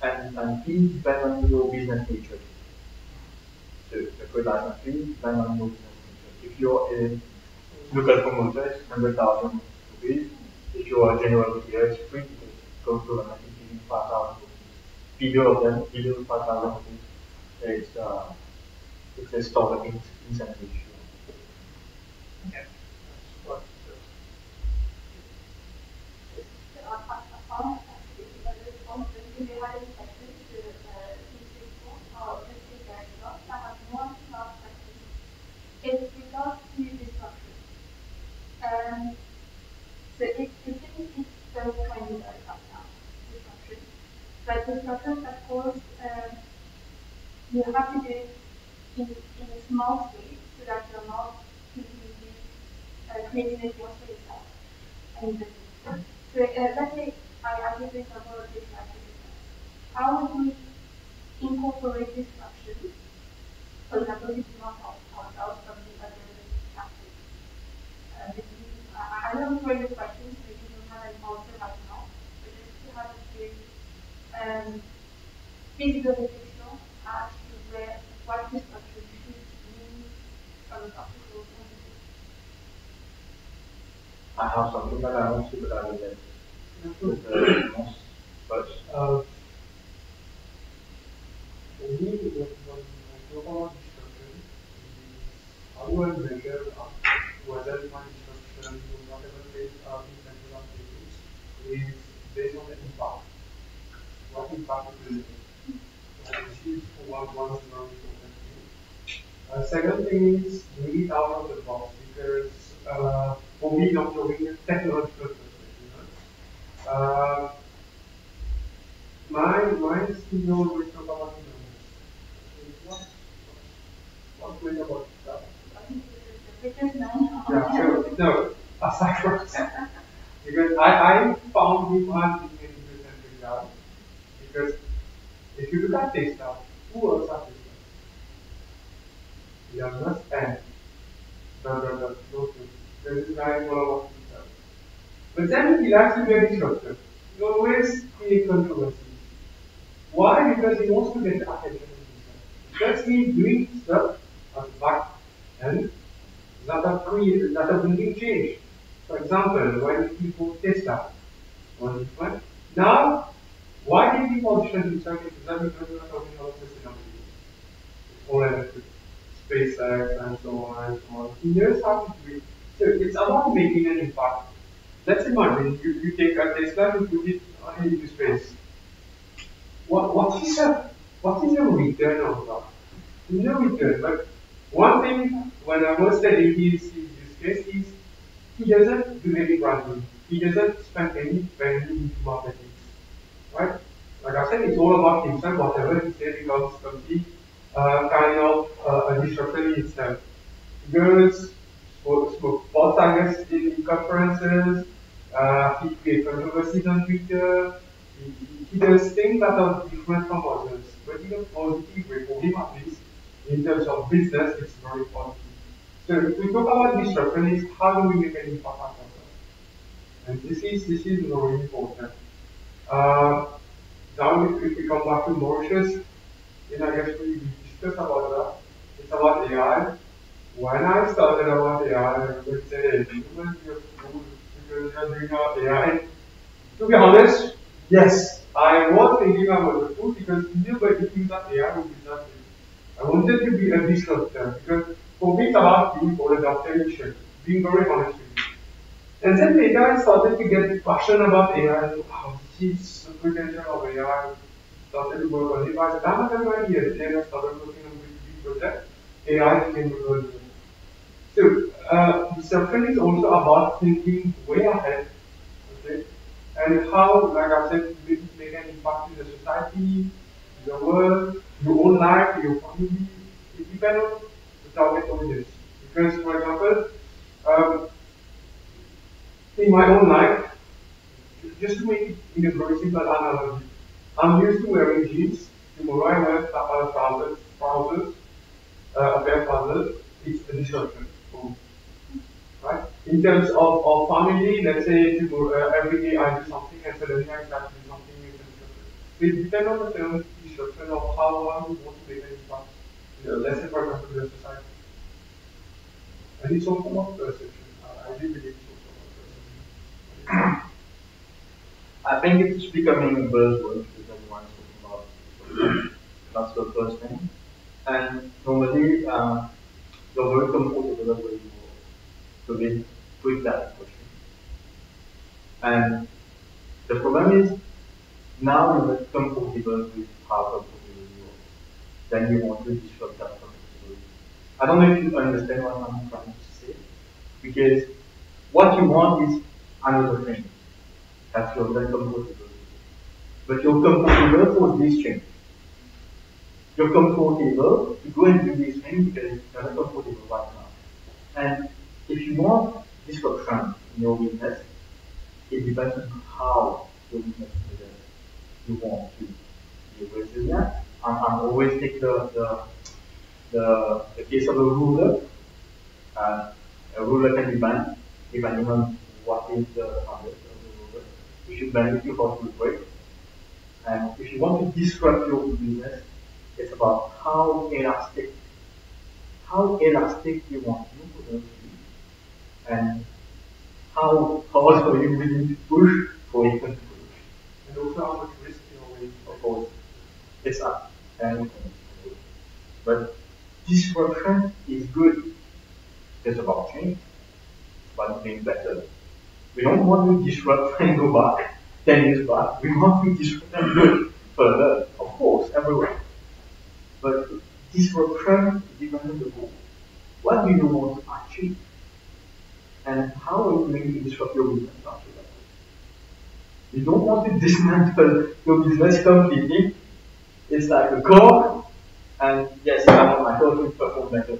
And fees depend on your business nature. So the credit license fee depends on your business nature. If you're a local promoter, it's 100,000 rupees. If you're a general here, it's free because it goes to an giving 5,000 rupees. Bigger of them, bigger 5,000 rupees. It's a startup incentive. Okay. What? It's regards to disruption. So it seems it's both kind of up now, disruption. But disruption, of course, you have to do it in a small space so that you're not completely creating a force for yourself and business. So let's say I give the example of disruption. How would we incorporate disruption? For example, we do not ourselves from the other aspects. I don't know the questions, maybe you don't have an answer right now, but just to have a few physical depiction as to what disruption should mean from a practical point of view. I have something that I want to, but I will let first. For me, when I talk about disruption, how do I measure whether my disruption will not ever face incentives or activities is based on the impact. What impact it will make. This is one very important thing. Second thing is really out of the box because for me, not knowing a technological perspective. My CEO will talk about what's great about that? Yeah, so no, aside from that, because I found him as being an interesting guy. Because if you look at Tesla, who else are Tesla? Elon Musk and those two. There's this guy all about himself. But then he likes to be a disruptor. He always creates controversies. Why? Because he wants to get the attention of himself. Because he's doing stuff at the back end that are bringing change. For example, when people Tesla, now, why did he position himself into that? Because we are talking about sustainability. It's all electric, SpaceX, and so on and so on. He knows how to do it. So it's about making an impact. Let's imagine you take a Tesla and put it into space. What is a return on that? No return. But one thing, when I was studying his use case, is he doesn't do any branding. He doesn't spend any penny into marketing. Right? Like I said, it's all about himself. Whatever he says becomes complete kind of a disruption in itself. He goes for sports, I guess, in conferences. He creates controversies on Twitter. He does things that are different from others, but in a positive way, for him at least, in terms of business, it's very positive. So if we talk about disruption, is how do we make an impact on ourselves? And this is very important. Now if we come back to Mauritius, I guess we discussed about that. It's about AI. When I started about AI, everybody said, hey, you're doing about AI. And to be honest, yes, I was thinking about the fool because nobody thinks that AI will be that thing. I wanted to be a disruptor because for me it's about being all adaptation, being very honest with you. And then later I started to get passionate about AI and wow, this is the potential of AI. Started to work on it. By the time I had my year, then I started working on a big project. AI became the world. So disruption is also about thinking way ahead. Okay? And how, like I said, this make an impact in the society, the world, your own life, your family. It depends on the target audience. Because, for example, in my own life, just to make it in a very simple analogy, I'm used to wearing jeans. Tomorrow I wear trousers, a pair of trousers. it's a disruption. Right? In terms of family, let's say every day I do something and suddenly I start doing something new. So it depends on the term disruption of how one would want to make an impact. Let's say, for example, the society. And it's also not perception. I do believe it's also not perception. I think it's becoming a buzzword because everyone's talking about it. That's the first thing. And normally, you're very comfortable with where you go to get with that question. And the problem is, now you're not comfortable with how comfortable you are. Then you want to disrupt that comfortability. I don't know if you understand what I'm trying to say. Because what you want is another thing. That's your very comfortable. But you're comfortable for this change. You're comfortable to go and do this thing because you're not comfortable right now. And if you want disruption in your business, it depends on how your business is. You want to be resilient. I'm always take the case of a ruler. A ruler can be bent depending on what is the target of the ruler. You should bend it to how to break. And if you want to disrupt your business, it's about how elastic you want to be, and how hard are you willing to push for it to push. And also how much risk you're willing to Of course, it's up. But disruption is good. It's about change. It's about being better. We don't want to disrupt and go back 10 years back. We want to disrupt and go further, of course, everywhere. But disruption depends on the goal. What do you want to achieve? And how are you going to disrupt your business after that? You don't want to dismantle your business completely. It's like a car, and yes, I want my car to perform better.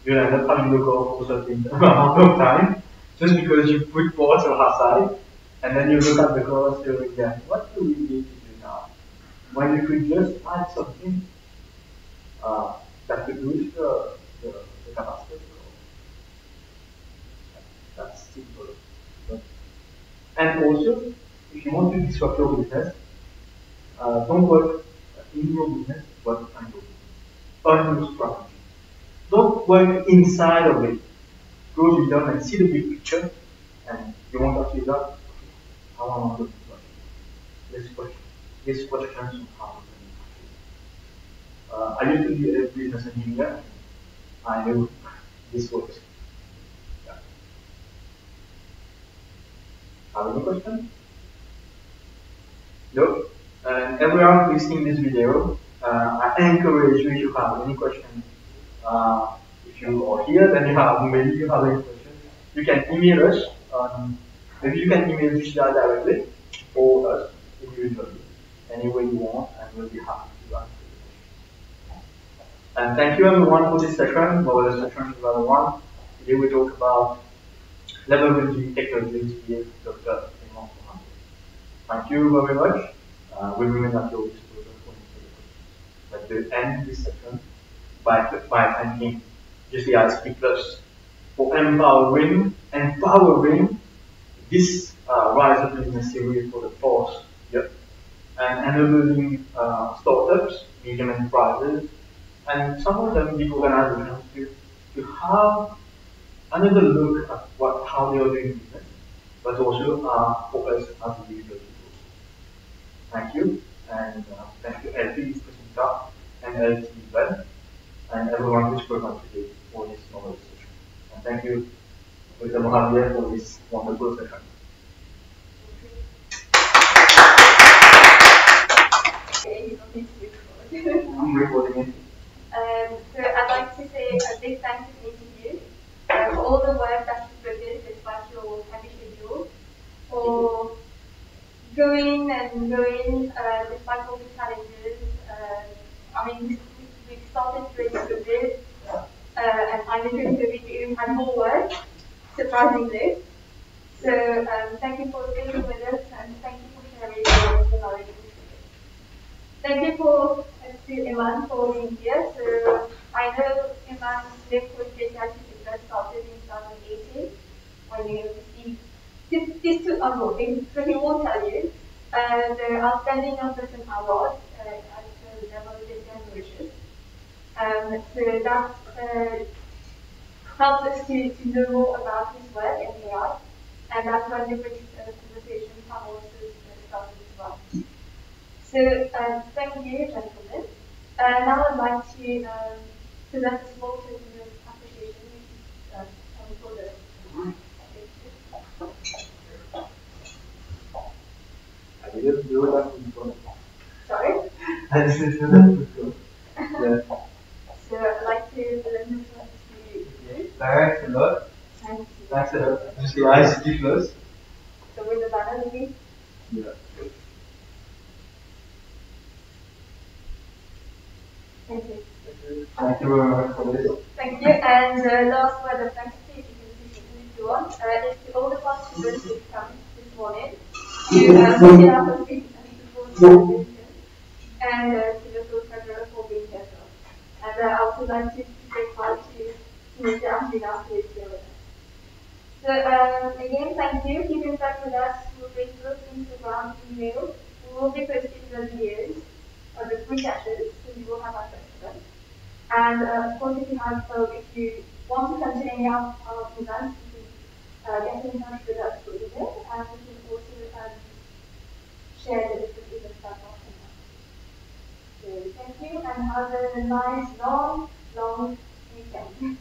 You'll end up having the car for a certain amount of time, just because you put parts on our side, and then you look at the car and say, yeah, what do we need to do now? When you could just add something that could boost the capacity of the car. That's simple. And also, if you want to disrupt your business, don't work in your business, work on your business, on your strategy. Don't work inside of it. Go beyond and see the big picture, and you want to achieve that. How I want to do that. This questions on how to do it. I used to be a business engineer. I knew this works. Yeah. Have any question? No? And everyone listening this video, I encourage you if you have any questions. If you are here, then maybe you have any questions. You can email us. Maybe you can email Lucia directly or us individually, any way you want, and we'll be happy to answer the questions. And thank you everyone for this session, for the session level 1. Today we talk about leveraging technologies with Dr. Simon Mohammed. Thank you very much. We remain at your disposal for any questions. But we'll end this session by thanking GCISP Plus for empowering this Rise of Business series for the past year, and enabling startups, medium enterprises, and some of them big organizations to have another look at how they are doing business, but also for us as individual people. Thank you, and thank you LP Presinta and LT Ben, and everyone who's participated for this knowledge session. And thank you, Dr. Mohammed, for this wonderful session. I'm recording it. So I'd like to say a big thank you to you for all the work that you put in despite your heavy schedule, for going and going despite all the challenges. I mean, we started during COVID, and finally during COVID we even had more work, surprisingly. So thank you for being with us, and thank you for sharing the knowledge. Thank you to Iman for being here. So I know Iman lived with these two are voting, so he won't tell you. The Outstanding Young Person Award at the level of Indian Mauritius. So that helps us to know more about his work and AI, and that's when the British conversation also started as well. So thank you, gentlemen. Now I'd like to present a small token of appreciation for the I didn't do that before. sorry. I didn't do that before. Yeah. So I'd like to present this one to you. Thanks a lot. Thank you. Thanks a lot. Just your eyes too close. So with the banner, maybe. Yeah. Thank you. Thank you very much for this. Thank you. And last word of thanks to you, if you want, is to all the participants who come this morning to put it up and speak and support the and to the full federal for being here. And I also like to say hi to Mr. Angelina who is here with us. So again, thank you. Keep in touch with us through Facebook, Instagram, email. We will be posting the videos of the free sessions, so you will have access to them. And of course, if you want to come to any of our events, you can get in touch with us through email, and we can also share the different event platforms. So thank you, and have a nice, long weekend.